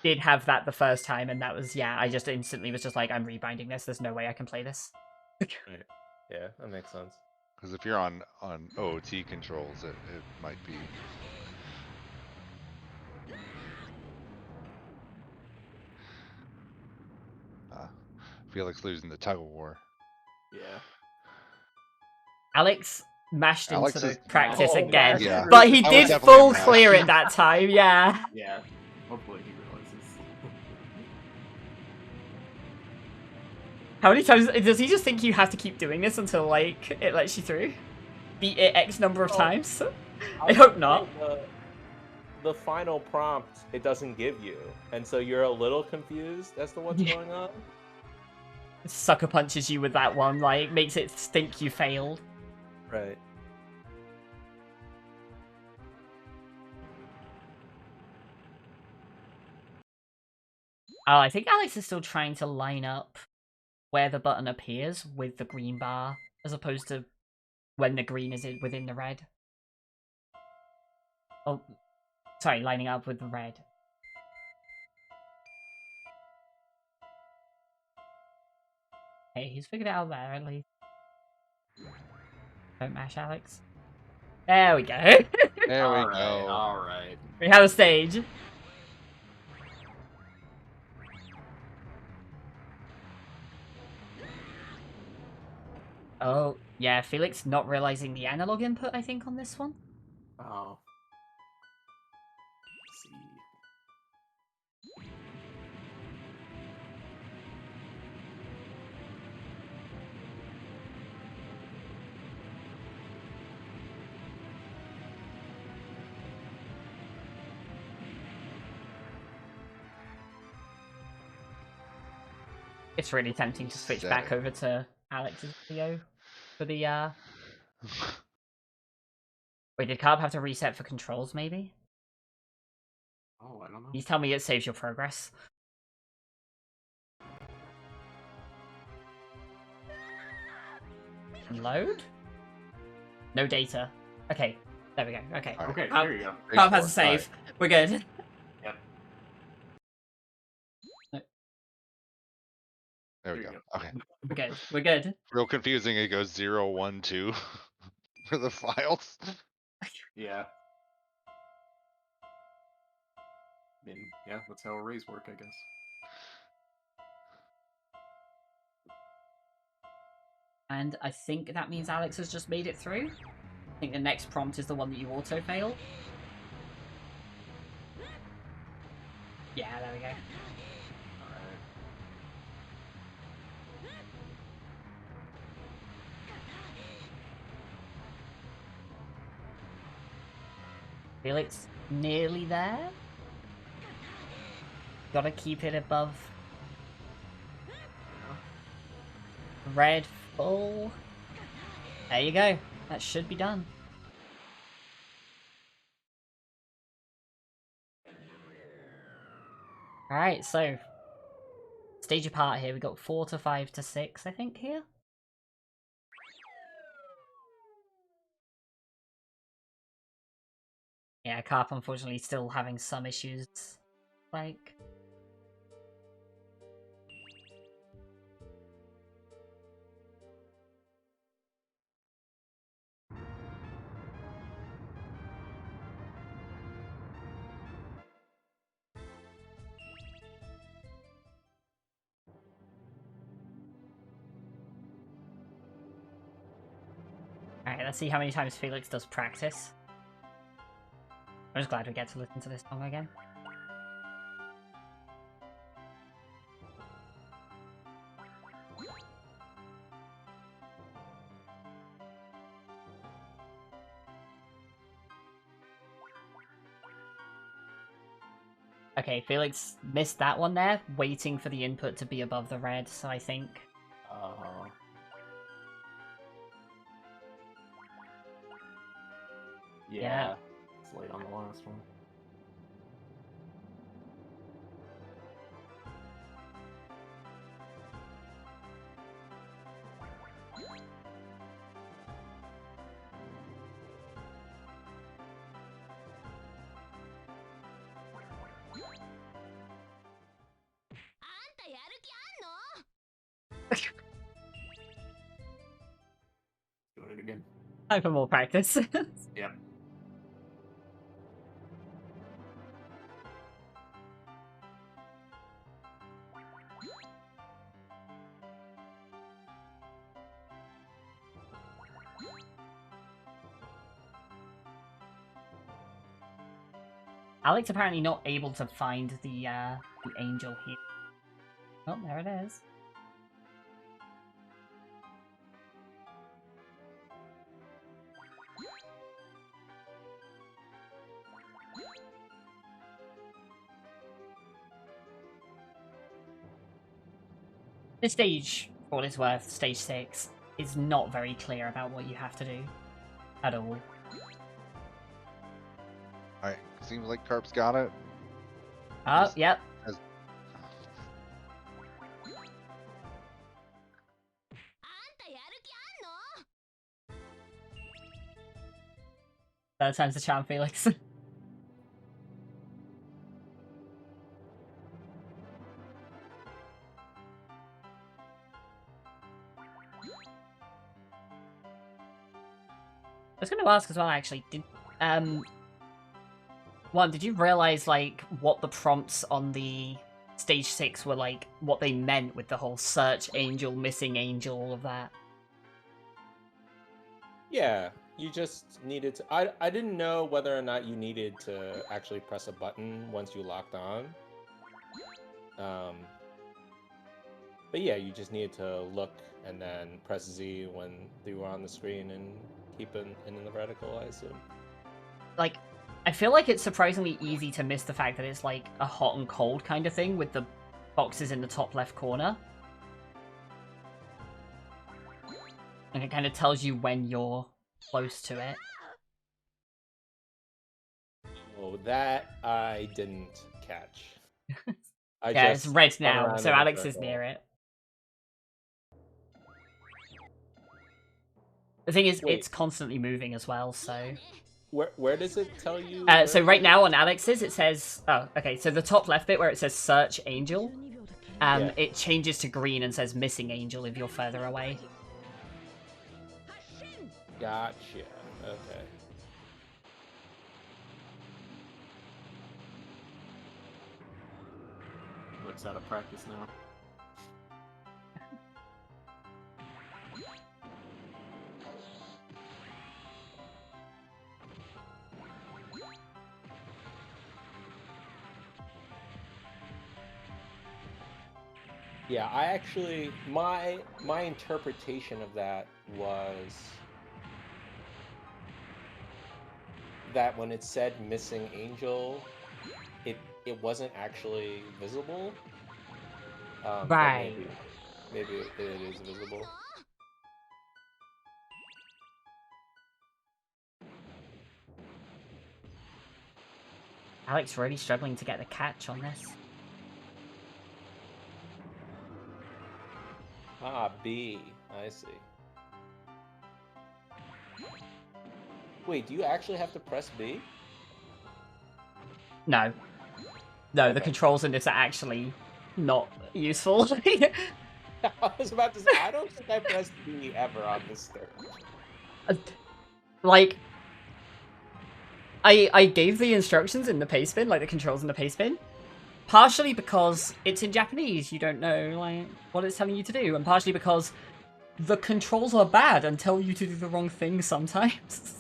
did have that the first time, and that was, yeah, I just instantly was just like, I'm rebinding this, there's no way I can play this. Yeah, that makes sense. because if you're on OOT controls, it might be. Felix losing the tug of war. Yeah. Alex mashed Alex into the is- practice Oh, again, yeah. but he I was did definitely full mashed. clear it that time, yeah. Yeah. Hopefully he realizes. How many times, does he just think you have to keep doing this until, like, it lets you through? Beat it X number of Oh. times? I hope not. The final prompt it doesn't give you, and so you're a little confused as to what's Yeah. going on. Sucker punches you with that one, like, makes it think you failed. Right. Oh, I think Alex is still trying to line up where the button appears with the green bar, as opposed to when the green is within the red. Oh, sorry, lining up with the red. Hey, he's figured it out there, at least. Don't mash, Alex. There we go. There we Alright, go. alright. We have a stage. Oh, yeah, Felix not realizing the analog input, I think, on this one. Oh. Let's see. It's really tempting to switch back over to Alex's video for the, Wait, did Carb have to reset for controls, maybe? Oh, I don't know. Please tell me it saves your progress. Load? No data. Okay, there we go. Okay. Alright. Okay, Oh. there you go. Carp has a Stage 4, save. We're good. Yep. There we There go. you Okay. We're good. We're good. Real confusing. It goes 0, 1, 2 for the files. Yeah. I mean, yeah, that's how arrays work, I guess. And I think that means Alex has just made it through. I think the next prompt is the one that you auto fail. Yeah, there we go. Alright. Felix, nearly there. Gotta keep it above. Red full. There you go. That should be done. Alright, so stage apart here. We got 4 to 5 to 6, I think, here. Yeah, Carp unfortunately still having some issues. Like. Alright, let's see how many times Felix does practice. I'm just glad we get to listen to this song again. Okay, Felix missed that one there, waiting for the input to be above the red, so I think... Yeah. It's late on the last one. Doing it again. Time for more practice. Yep. Alex apparently not able to find the angel here. Oh, there it is. This stage, for what it's worth, stage 6, is not very clear about what you have to do. At all. Alright. Seems like Carp's got it. Oh, Just- yep. as- Third time's the charm, Felix. I was going to ask as well, actually, did you realize like what the prompts on the stage 6 were like, what they meant with the whole search angel, missing angel, all of that? Yeah, you just needed to. I didn't know whether or not you needed to actually press a button once you locked on. But yeah, you just needed to look and then press Z when they were on the screen and keep it in the reticle, I assume. Like, I feel like it's surprisingly easy to miss the fact that it's like a hot and cold kind of thing with the boxes in the top left corner. And it kind of tells you when you're close to it. Oh, that I didn't catch. I Yeah, it's just red spun now, around so in a Alex is circle. near it. The thing is, Wait. it's constantly moving as well, so... Where does it tell you? So right now on Alex's, it says... Oh, okay, so the top left bit where it says search angel, Yeah. it changes to green and says missing angel if you're further away. Gotcha. Okay. Looks out of practice now. Yeah, I actually my interpretation of that was that when it said missing angel, it wasn't actually visible. But Right. maybe it is visible. Alex really struggling to get the catch on this. Ah, B. I see. Wait, do you actually have to press B? No. No, the Okay. controls in this are actually not useful. I was about to say, I don't think I pressed B ever on this stage. Like, I gave the instructions in the paste bin, like the controls in the paste bin, partially because it's in Japanese, you don't know like what it's telling you to do, and partially because the controls are bad and tell you to do the wrong thing sometimes.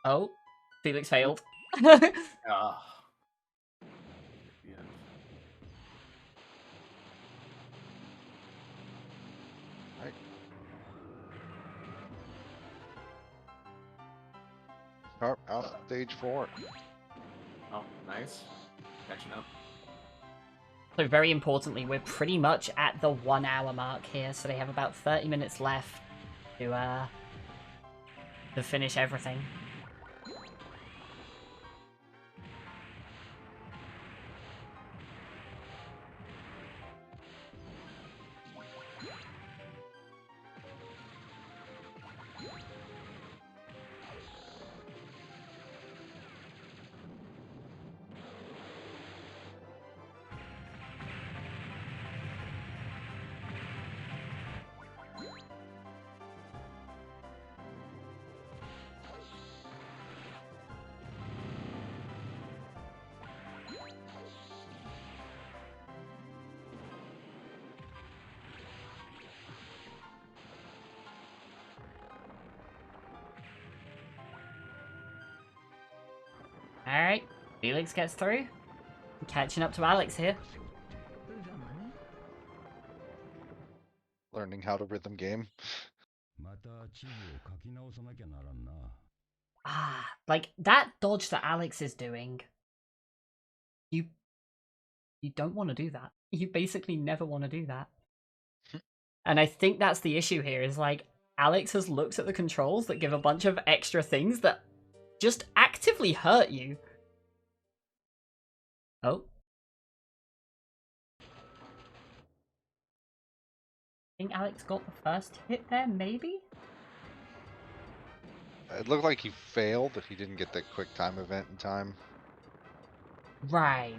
Oh, Felix failed. Ah. Yeah. Right. Start out stage 4. Oh, nice. Catching up. So very importantly, we're pretty much at the 1 hour mark here, so they have about 30 minutes left to finish everything. Alright, Felix gets through. Catching up to Alex here. Learning how to rhythm game. Ah, like that dodge that Alex is doing. You don't want to do that. You basically never want to do that. And I think that's the issue here is like Alex has looked at the controls that give a bunch of extra things that just actively hurt you. Oh. I think Alex got the first hit there, maybe? It looked like he failed, that he didn't get that quick time event in time. Right.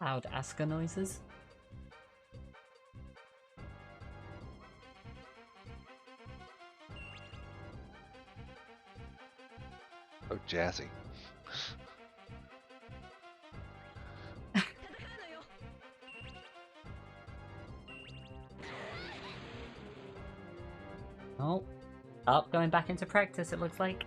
Loud Asker noises. Oh, jazzy. Oh. Up, going back into practice, it looks like.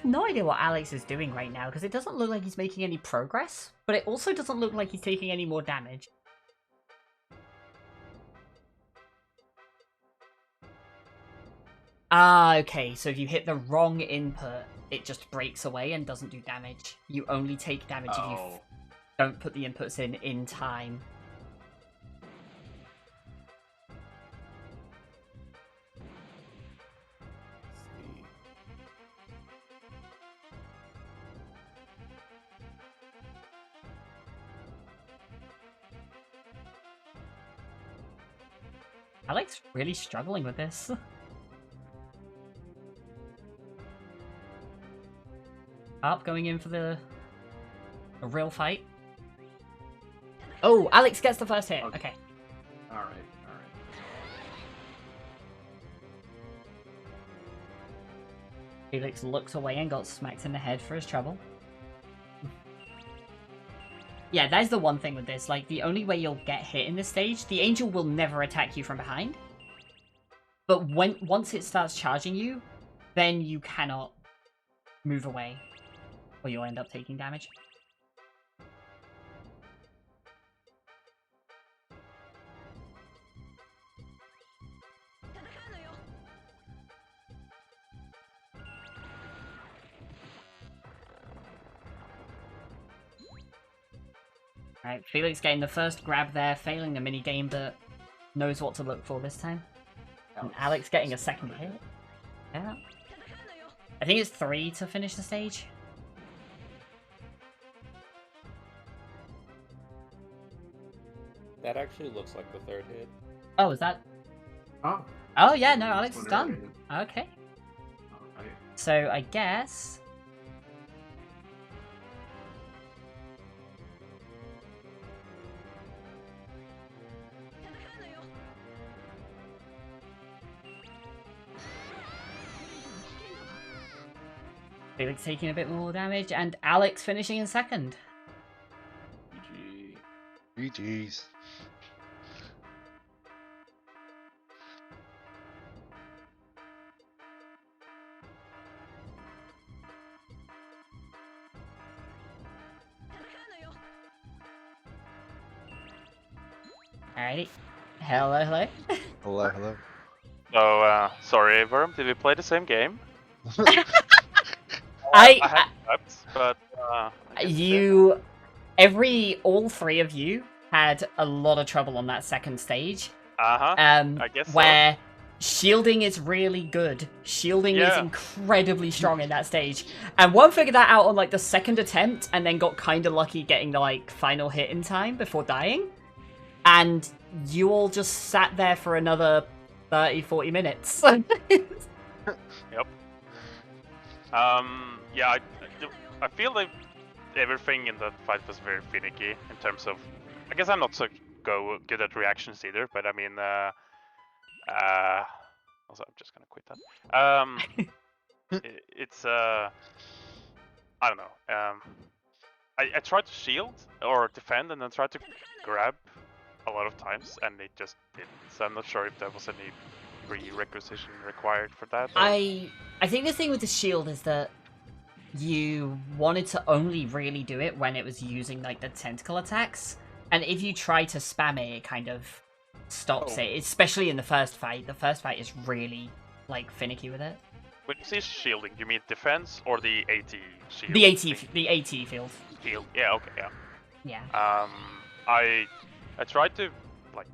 have no idea what Alex is doing right now, because it doesn't look like he's making any progress, but it also doesn't look like he's taking any more damage. Ah, okay, so if you hit the wrong input, it just breaks away and doesn't do damage. You only take damage if you don't put the inputs in time. Alex really struggling with this. Up, going in for a real fight. Oh, Alex gets the first hit. Okay. Alright. Felix looks away and got smacked in the head for his trouble. Yeah, that's the one thing with this. Like, the only way you'll get hit in this stage, the angel will never attack you from behind. But once it starts charging you, then you cannot move away, or you'll end up taking damage. Alright, Felix getting the first grab there, failing the minigame, but knows what to look for this time. And Alex getting a second hit. Yeah. I think it's 3 to finish the stage. That actually looks like the third hit. Oh, is that? Oh. Oh yeah, no, Alex is done. Okay. Alright. So I guess... Felix taking a bit more damage, and Alex finishing in second. GG's. Alrighty. Hello. Hello. So, sorry, Worm, did we play the same game? I had cups, but I guess all three of you had a lot of trouble on that second stage. I guess so. Where shielding is really good. Shielding is Yeah. incredibly strong in that stage. And one figured that out on like the second attempt and then got kind of lucky getting the like final hit in time before dying. And you all just sat there for another 30-40 minutes. Yep. Yeah, I feel like everything in that fight was very finicky in terms of. I guess I'm not so good at reactions either, but I mean, also I'm just gonna quit that. It's I don't know. I tried to shield or defend and then tried to grab a lot of times, and it just didn't. So I'm not sure if there was any prerequisition required for that. Or... I think the thing with the shield is that you wanted to only really do it when it was using like the tentacle attacks, and if you try to spam it, it kind of stops it. Especially in the first fight. The first fight is really like finicky with it. When you say shielding, do you mean defense or the AT shield? The AT field. Field. Yeah. Okay. Yeah. Yeah. I tried to like.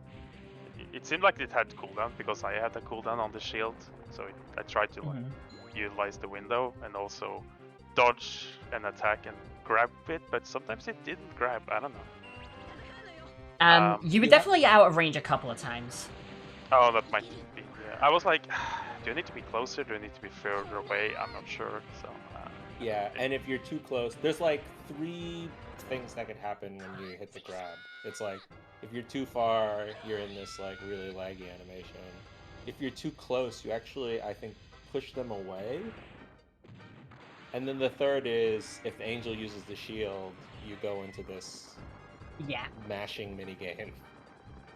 It seemed like it had cooldown because I had a cooldown on the shield, so I tried to like utilize the window and also dodge an attack and grab it, but sometimes it didn't grab. I don't know. You were definitely out of range a couple of times. Oh, that might be. Yeah. I was like, do I need to be closer? Do I need to be further away? I'm not sure. So. Yeah, and if you're too close, there's like 3 things that could happen when you hit the grab. It's like, if you're too far, you're in this like really laggy animation. If you're too close, you actually, I think, push them away. And then the third is, if the angel uses the shield, you go into this mashing minigame.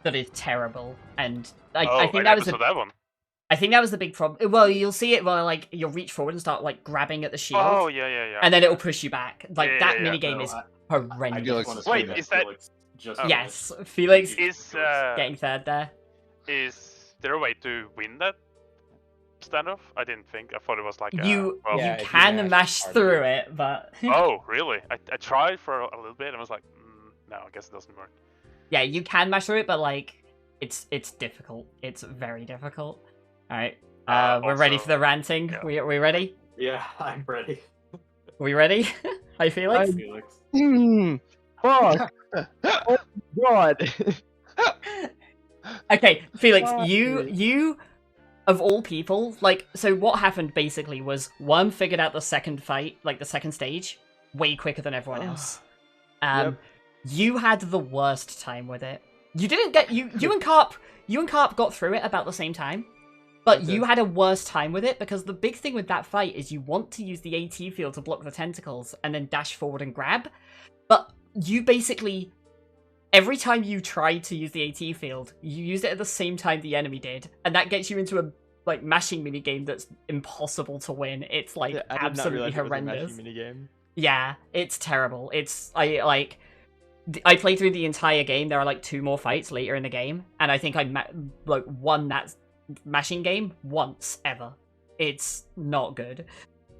That is terrible, and I think never that was saw that one. I think that was the big problem. Well, you'll see it when like you'll reach forward and start like grabbing at the shield, Oh yeah. and then it'll push you back. Like Yeah, that yeah, yeah. minigame No, is I horrendous. just want to say Wait, that is that- Felix just Oh. Yes, missed. Felix Is getting third there. is there a way to win that standoff? I didn't think. I thought it was like You well, Yeah, you if you can mash mash hard through enough. it, but Oh really? I tried for a little bit and was like, no, I guess it doesn't work. yeah, you can mash through it, but like it's difficult. It's very difficult. All right, we're ready also- for the ranting. yeah. We ready? Yeah, I'm ready. We ready? Hi, Felix. Felix. Fuck. Oh God. Okay, Felix, Fuck you me. you of all people, like, so what happened basically was one figured out the second fight, like the second stage, way quicker than everyone else. Yep. You had the worst time with it. You didn't get you and Carp got through it about the same time. But Okay. you had a worse time with it because the big thing with that fight is you want to use the AT field to block the tentacles and then dash forward and grab. But you basically, every time you tried to use the AT field, you used it at the same time the enemy did. And that gets you into a like mashing minigame that's impossible to win. It's like Yeah, I did not absolutely realize it was a horrendous. mashing minigame. Yeah, it's terrible. I played through the entire game. There are like 2 more fights later in the game, and I think I won that mashing game once ever. It's not good.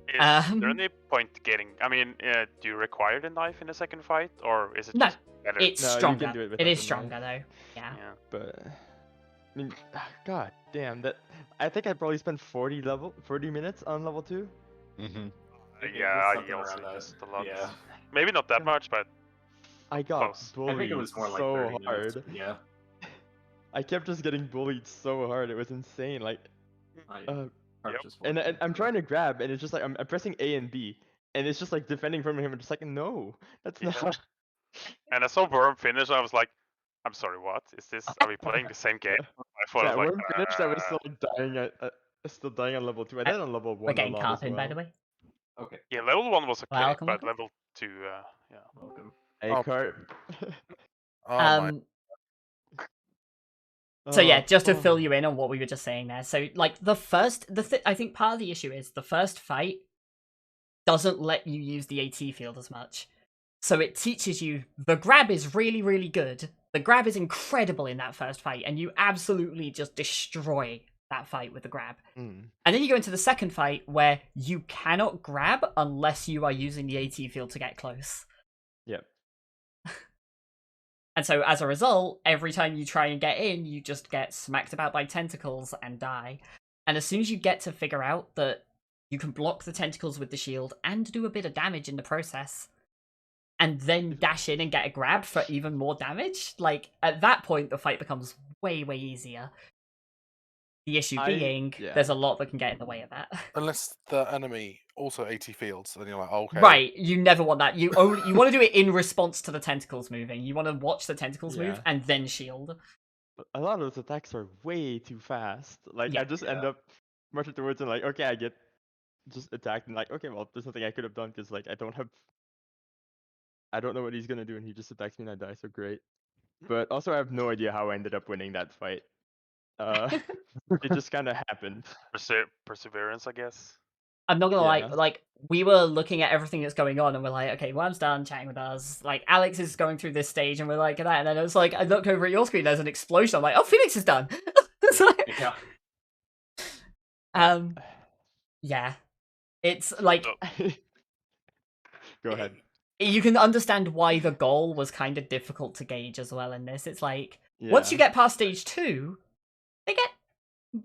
Is Um, there any point getting? I mean, do you require the knife in the second fight, or is it No, just better? It's No, you can stronger. do it It without is the stronger though. Yeah. Yeah. But I mean, God damn that. I think I probably spent 40 minutes on level 2. Mm-hmm. It Yeah, was I something also around that. just a lot. Yeah. Maybe not that much, but I got Close. bullied I think it was more like so 30 minutes. hard. Yeah. I kept just getting bullied so hard. It was insane. Like, I, Yep. just and watched it. I'm trying to grab, and it's just like I'm pressing A and B, and it's just like defending from him. And just like, no, that's Yeah. not. and I saw Worm finish. I was like, I'm sorry, what is this? Are we playing the same game? I thought Yeah, I was when finished, I was like, still dying on level 2. I died on level 1 We're getting a lot Carp as in, by well. the way. Okay. yeah, level 1 was okay, Welcome, but welcome. level 2, yeah. Welcome. Hey, Oh, Carp. Oh my. So yeah, just to Oh. fill you in on what we were just saying there. So like I think part of the issue is the first fight doesn't let you use the AT field as much. So it teaches you the grab is really, really good. The grab is incredible in that first fight, and you absolutely just destroy that fight with the grab. Mm. And then you go into the second fight where you cannot grab unless you are using the AT field to get close. Yep. And so as a result, every time you try and get in, you just get smacked about by tentacles and die. And as soon as you get to figure out that you can block the tentacles with the shield and do a bit of damage in the process, and then dash in and get a grab for even more damage, like at that point the fight becomes way, way easier. The issue being, yeah. there's a lot that can get in the way of that. Unless the enemy also AT fields, then you're like, okay. Right, you never want that. You want to do it in response to the tentacles moving. You want to watch the tentacles move Yeah. and then shield. A lot of those attacks are way too fast. Like Yeah. I just end up marching towards and like, okay, I get just attacked and like, okay, well, there's nothing I could have done because like I don't know what he's gonna do and he just attacks me and I die. So great. But also, I have no idea how I ended up winning that fight. It just kind of happened. Perseverance, I guess. I'm not gonna Yeah. lie, like, we were looking at everything that's going on and we're like, okay, Worm's done chatting with us. Like, Alex is going through this stage and we're like, that. And then it was like, I looked over at your screen, there's an explosion. I'm like, oh, Felix is done. It's like, Yeah. yeah. It's like, Go ahead. you can understand why the goal was kind of difficult to gauge as well in this. It's like, once you get past stage 2, they get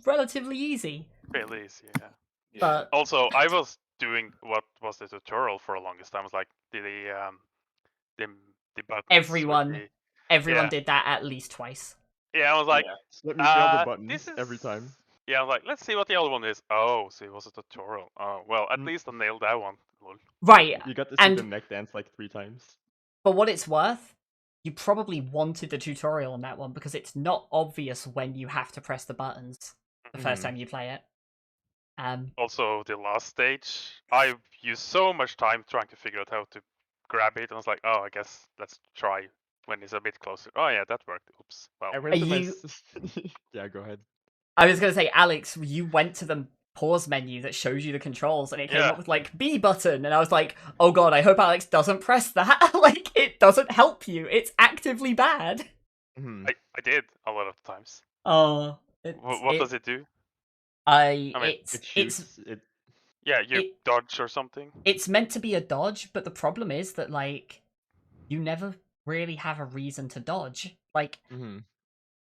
relatively easy. Really easy, yeah. Yeah. But Also, I was doing what was the tutorial for the longest time. It was like the buttons. Everyone. with everyone Yeah. did that at least twice. Yeah, I was like, Yeah. Just let me feel the this buttons is every time. Yeah, I was like, let's see what the other one is. Oh, so it was a tutorial. Oh, well, at Mm. least I nailed that one. Lol. Right, You got to see And- the neck dance like 3 times. for what it's worth, you probably wanted the tutorial on that one because it's not obvious when you have to press the buttons the first Mhm. time you play it. Also, the last stage, I used so much time trying to figure out how to grab it. And I was like, oh, I guess let's try when it's a bit closer. Oh, yeah, that worked. Oops. Well, I went to my you- yeah, go ahead. I was gonna say, Alex, you went to the pause menu that shows you the controls, and it came Yeah. up with like B button, and I was like, oh god, I hope Alex doesn't press that. Like, it doesn't help you. It's actively bad. Mhm. I did a lot of times. Oh, What does it do? I I mean, it's It shoots. Yeah, you it- dodge or something. it's meant to be a dodge, but the problem is that like you never really have a reason to dodge. Like, Mhm.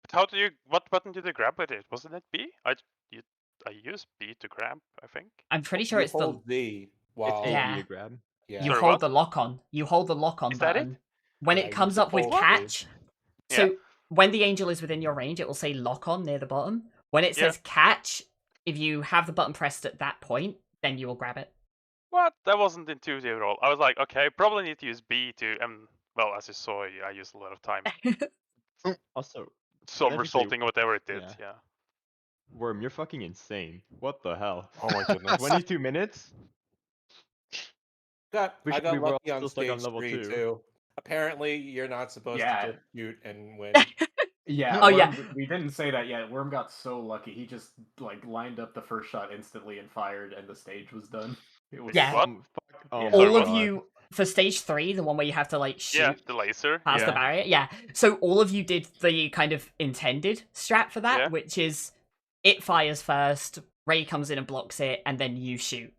But how do you? What button did you grab with it? Wasn't it B? I used B to grab. I think. I'm pretty sure you it's the hold Z while It's A Yeah. to grab. yeah. you Sorry, hold what? the lock on. You hold the lock on Is that it? button. When Yeah, it you comes just up with hold Z. catch, so Yeah. when the angel is within your range, it will say lock on near the bottom. When it Yeah. says catch, if you have the button pressed at that point, then you will grab it. What? That wasn't intuitive at all. I was like, okay, probably need to use B to. Well, as you saw, I used a lot of time Also, somersaulting say- whatever it did. yeah. Yeah. Worm, you're fucking insane. What the hell? Oh my goodness. 22 minutes? I We got were all lucky on still stuck on stage level 3 2. too. Apparently, you're not supposed Yeah. to just shoot and win. Yeah. Oh, Worm, yeah. We didn't say that yet. Worm got so lucky. He just like lined up the first shot instantly and fired, and the stage was done. It was Yeah. What? Fuck. Oh Yeah. my All of God. you for stage 3, the one where you have to like shoot Yeah, the laser. past yeah. the barrier. Yeah. So all of you did the kind of intended strat for that, Yeah. which is it fires first, Ray comes in and blocks it, and then you shoot.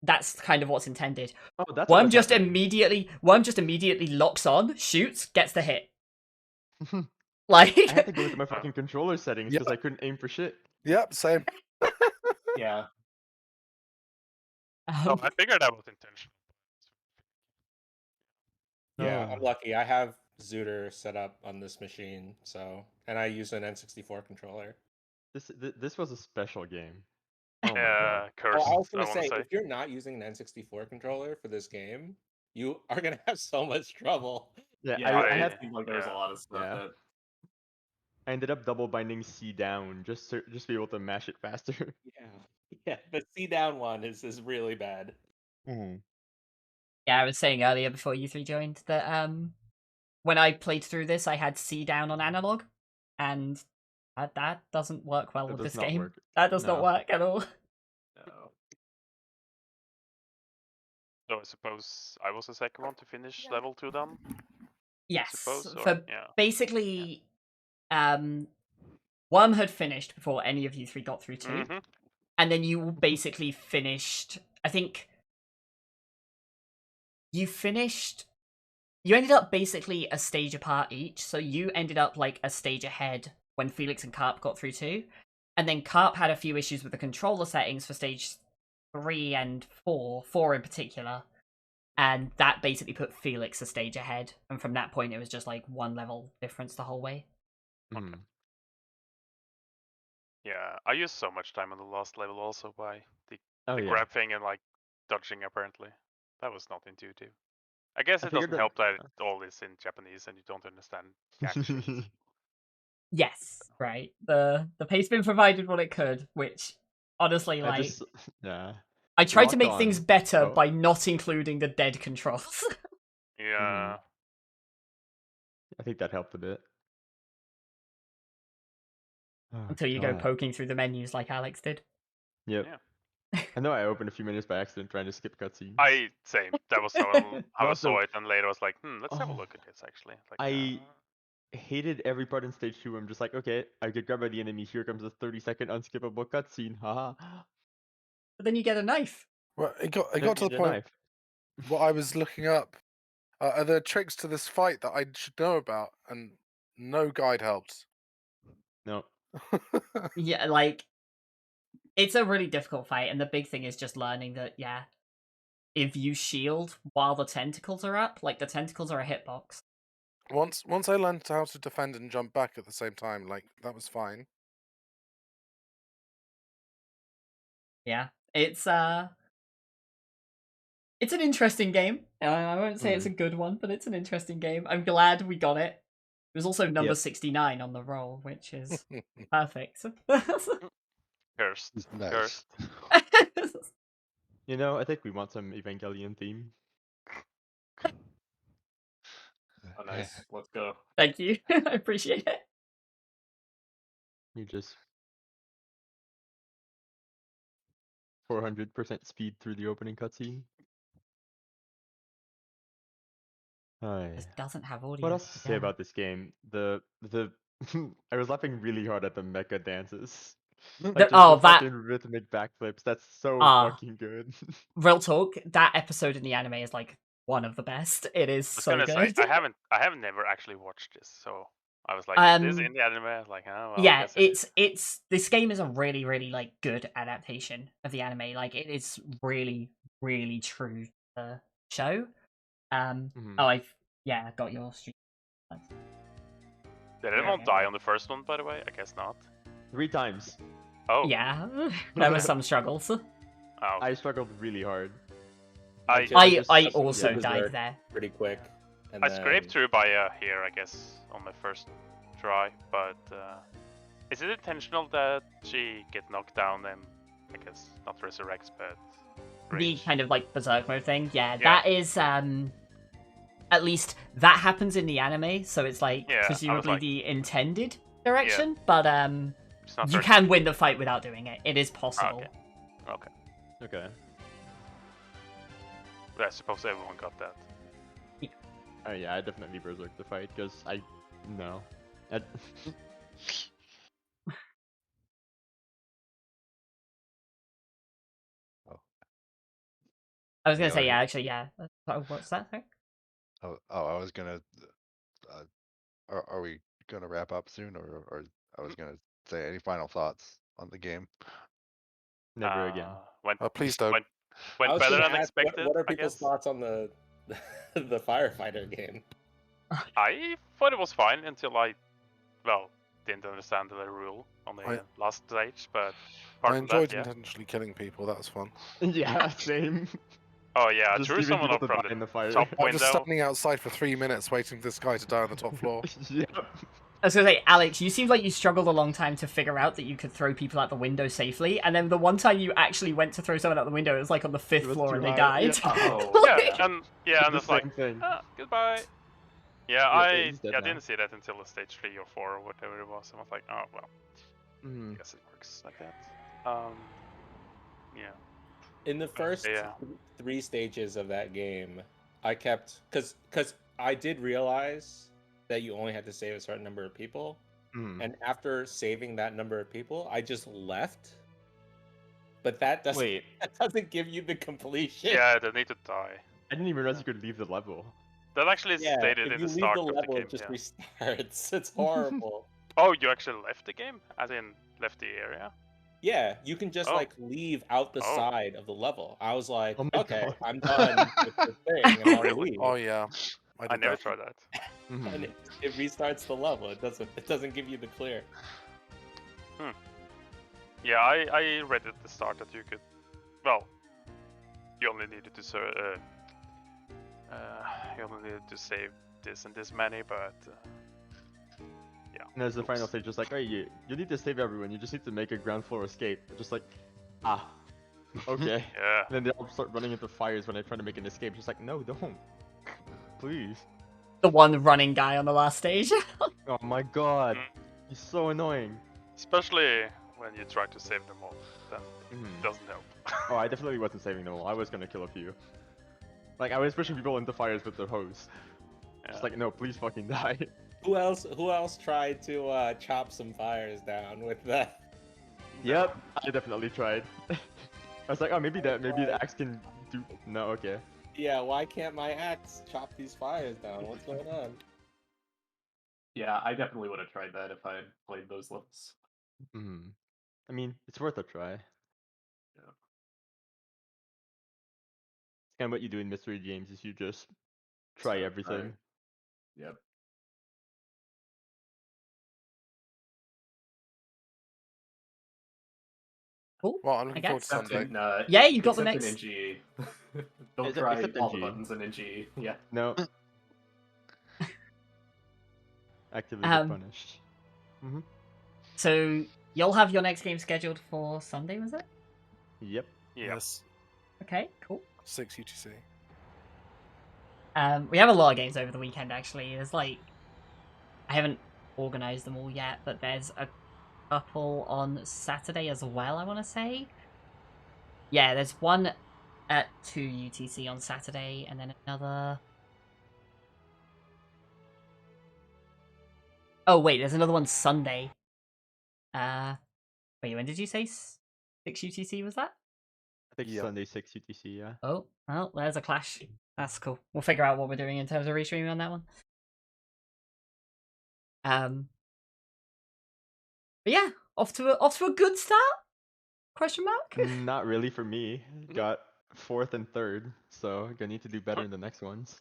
That's kind of what's intended. Oh, that's what Worm was just happening. immediately locks on, shoots, gets the hit. Like I had to go into my fucking controller settings Yeah. because I couldn't aim for shit. Yep, same. Yeah. Oh, I figured that was intentional. Yeah, Oh. I'm lucky. I have Zooter set up on this machine, and I use an N64 controller. This was a special game. Oh my Yeah, God. cursed. Oh, I was I gonna want to say, say. if you're not using an N64 controller for this game, you are gonna have so much trouble. Yeah, Yeah. I It had seemed like there was a yeah. lot of stuff Yeah. that. I ended up double binding C down just to be able to mash it faster. Yeah, the C down one is really bad. Yeah, I was saying earlier before you three joined that when I played through this, I had C down on analog, and that doesn't work well That with does this not game. work. That does not No. work at all. No. So I suppose I was the second one to finish level 2 then. Yes, Suppose, or- for yeah. basically, Worm had finished before any of you three got through 2, Mhm. and then you basically finished. I think you finished. You ended up basically a stage apart each, so you ended up like a stage ahead when Felix and Carp got through 2, and then Carp had a few issues with the controller settings for stage 3 and 4 in particular, and that basically put Felix a stage ahead, and from that point it was just like one level difference the whole way. Mhm. Yeah, I used so much time on the last level also by the Oh the yeah. grab thing and like dodging apparently. That was not intuitive. I guess I it doesn't figured help that all is in Japanese and you don't understand actions. Yes, right. The pace bin provided what it could, which honestly, I like, just yeah. I tried to lock make on. things better Oh. by not including the dead controls. Yeah. I think that helped a bit. Oh, Until you go God. poking through the menus like Alex did. Yep. Yeah. I know I opened a few minutes by accident trying to skip cutscenes. Same. That was how I Also- saw it, and later I was like, let's have a Oh, look at this actually. Like, I hated every part in stage 2. I'm just like, okay, I get grabbed by the enemy. Here comes a 30-second unskippable cutscene. Haha. But then you get a knife. Well, it got Don't to the need a point. knife. What I was looking up are there tricks to this fight that I should know about, and no guide helped. No. Yeah, like, it's a really difficult fight, and the big thing is just learning that, yeah, if you shield while the tentacles are up, like, the tentacles are a hitbox. Once I learned how to defend and jump back at the same time, like that was fine. Yeah, it's an interesting game. I won't say it's a good one, but it's an interesting game. I'm glad we got it. It was also number Yep. 69 on the roll, which is perfect. cursed. Nice. Cursed. You know, I think we want some Evangelion theme. Oh, nice. Let's go. Thank you. I appreciate it. You just 400% speed through the opening cutscene. Aye. This doesn't have audio. What else to say Yeah. about this game? The I was laughing really hard at the mecha dances. Like oh, the that- fucking rhythmic backflips. That's so Ah. fucking good. Real talk, that episode in the anime is like one of the best. It is I was so gonna good. say I haven't never actually watched this, so I was like, is this in the anime? I was like, oh well. I Yeah, guess it is. it's this game is a really, really like good adaptation of the anime. Like it is really, really true to the show. Mhm. Oh, I got your stream. Did anyone die on the first one, by the way? I guess not. 3 times. Oh. Yeah, there were some struggles. Oh. I struggled really hard. I I just- also yeah. died there. Pretty quick. And I scraped then- through by here, I guess, on my first try. But is it intentional that she get knocked down and I guess not resurrects, but The rage? kind of like berserk mode thing. Yeah, Yeah. that is at least that happens in the anime, so it's like Yeah, I was presumably like- the intended direction. But It's not you very- can win the fight without doing it. It is possible. Okay. Okay. But I suppose everyone got that. Oh yeah, I definitely berserked the fight because no. I was gonna Yeah, say I- yeah, actually yeah. What's that? Sorry? Oh, I was gonna. Are we gonna wrap up soon, or I was gonna say any final thoughts on the game? Never again. Went, Please don't. went, I went was better gonna than ask, expected. What are I people's guess. thoughts on the the firefighter game? I thought it was fine until I, well, didn't understand the rule on the last stage, but apart I from enjoyed that, yeah. intentionally killing people. That was fun. Yeah, same. Oh yeah, I Just threw leaving someone people up to from die the in the fire. top I'm just window. standing outside for 3 minutes waiting for this guy to die on the top floor. Yep. I was gonna say, Alex, you seemed like you struggled a long time to figure out that you could throw people out the window safely, and then the one time you actually went to throw someone out the window, it was like on the 5th was floor too and they high, died. yeah. Oh, Yeah, and The it's like, same thing. goodbye. Yeah, Yeah, he's dead I now. didn't see that until stage 3 or 4 or whatever it was. I was like, oh well, Mhm. I guess it works like that. Yeah. In the first Yeah. 3 stages of that game, I kept because I did realize that you only had to save a certain number of people, Mhm. and after saving that number of people, I just left. But that doesn't Wait, that doesn't give you the completion. Yeah, they need to die. I didn't even realize you could leave the level. That actually is Yeah, stated if in you the leave start the of the level, game. it just Yeah. restarts. It's horrible. Oh, you actually left the game? As in, left the area? Yeah, you can just Oh. like leave out the Oh. side of the level. I was like, Oh my okay, God. I'm done with the thing, and I'll Really? leave. Oh yeah, I did never that. tried that. Mhm. And it restarts the level. It doesn't give you the clear. Yeah, I read at the start that you could. Well, you only needed to you only needed to save this and this many, but yeah. And there's the final stage, just like, oh, you need to save everyone. You just need to make a ground floor escape. Just like, okay. Yeah. And then they all start running into fires when I try to make an escape. Just like, no, don't. Please. The one running guy on the last stage. Oh my god. Mm. He's so annoying. Especially when you try to save them all, then Mhm. it doesn't help. Oh, I definitely wasn't saving them all. I was gonna kill a few. Like, I was pushing people into fires with the hose. Just Yeah. like, no, please fucking die. Who else tried to chop some fires down with that? Yep, I definitely tried. I was like, oh, maybe the axe can do. No, okay. Yeah, why can't my axe chop these fires down? What's going on? yeah, I definitely would have tried that if I had played those levels. Hmm. I mean, it's worth a try. It's kind of what you do in mystery games is you just try Start everything. trying. Yep. Cool. Well, I'm looking forward to guess. Except Sunday. in, Yeah, you got the except next- in NGE. Don't Except- try except all the NGE. buttons in NGE. Yeah. No. Actively Um, get punished. So you'll have your next game scheduled for Sunday, was it? Yep. Yeah. Yes, Okay, cool. 6 UTC. We have a lot of games over the weekend actually. There's like I haven't organized them all yet, but there's a couple on Saturday as well, I want to say. Yeah, there's one at 2 UTC on Saturday, and then another. Oh wait, there's another one Sunday. Wait, when did you say 6 UTC was that? I think Yep. Sunday 6 UTC, yeah. Oh, well, there's a clash. That's cool. We'll figure out what we're doing in terms of restreaming on that one. But yeah, off to a good start? Question mark? Not really for me. Got 4th and 3rd, so gonna need to do better in the next ones.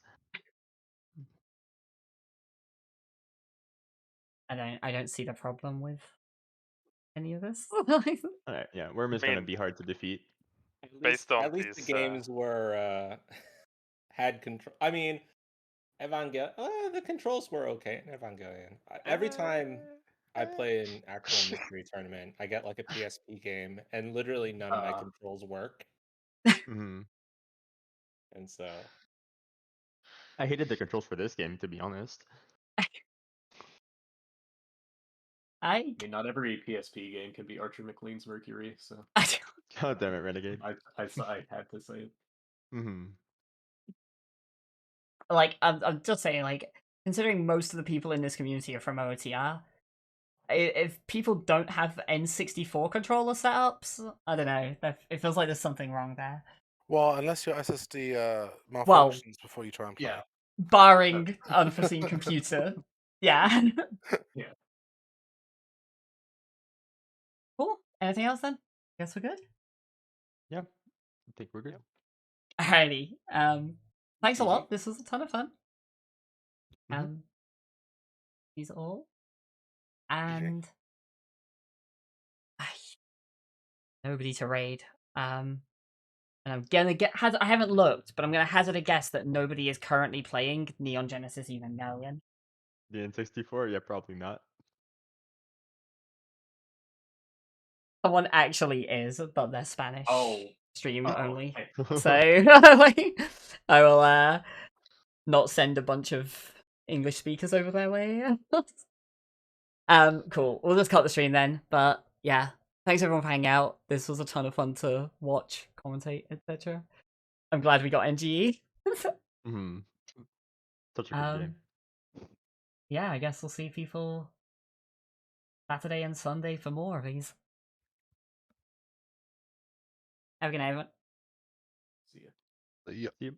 I don't see the problem with any of this. Alright, yeah, Worm is gonna mean- be hard to defeat. Based on at least the these, games were had control. I mean, Evangelion. The controls were okay in Evangelion. Every time I play an actual mystery tournament, I get like a PSP game, and literally none of my controls work. Hmm. And so, I hated the controls for this game, to be honest. I I mean, not every PSP game can be Archer McLean's Mercury, so God damn it, Renegade. I had to say it. Hmm. like I'm just saying, like, considering most of the people in this community are from OTR, if people don't have N64 controller setups, I don't know. It feels like there's something wrong there. Well, unless your SSD malfunctions Well, before you try and play. Yeah. barring unforeseen computer. Yeah. Yeah. Cool. Anything else then? Guess we're good. Yeah, I think we're good. Alrighty. Thanks a GG. lot. This was a ton of fun. Mhm. These are all. And nobody to raid. And I'm gonna I haven't looked, but I'm gonna hazard a guess that nobody is currently playing Neon Genesis Evangelion. The N64? Yeah, probably not. Someone actually is, but they're Spanish. Oh. Stream Oh, only. okay. So like, I will not send a bunch of English speakers over their way. Cool. We'll just cut the stream then. But yeah, thanks everyone for hanging out. This was a ton of fun to watch, commentate, etc. I'm glad we got NGE. Hmm. Such a good game. Yeah, I guess we'll see people Saturday and Sunday for more of these. Have a good night, everyone. See ya. Yep. Yep.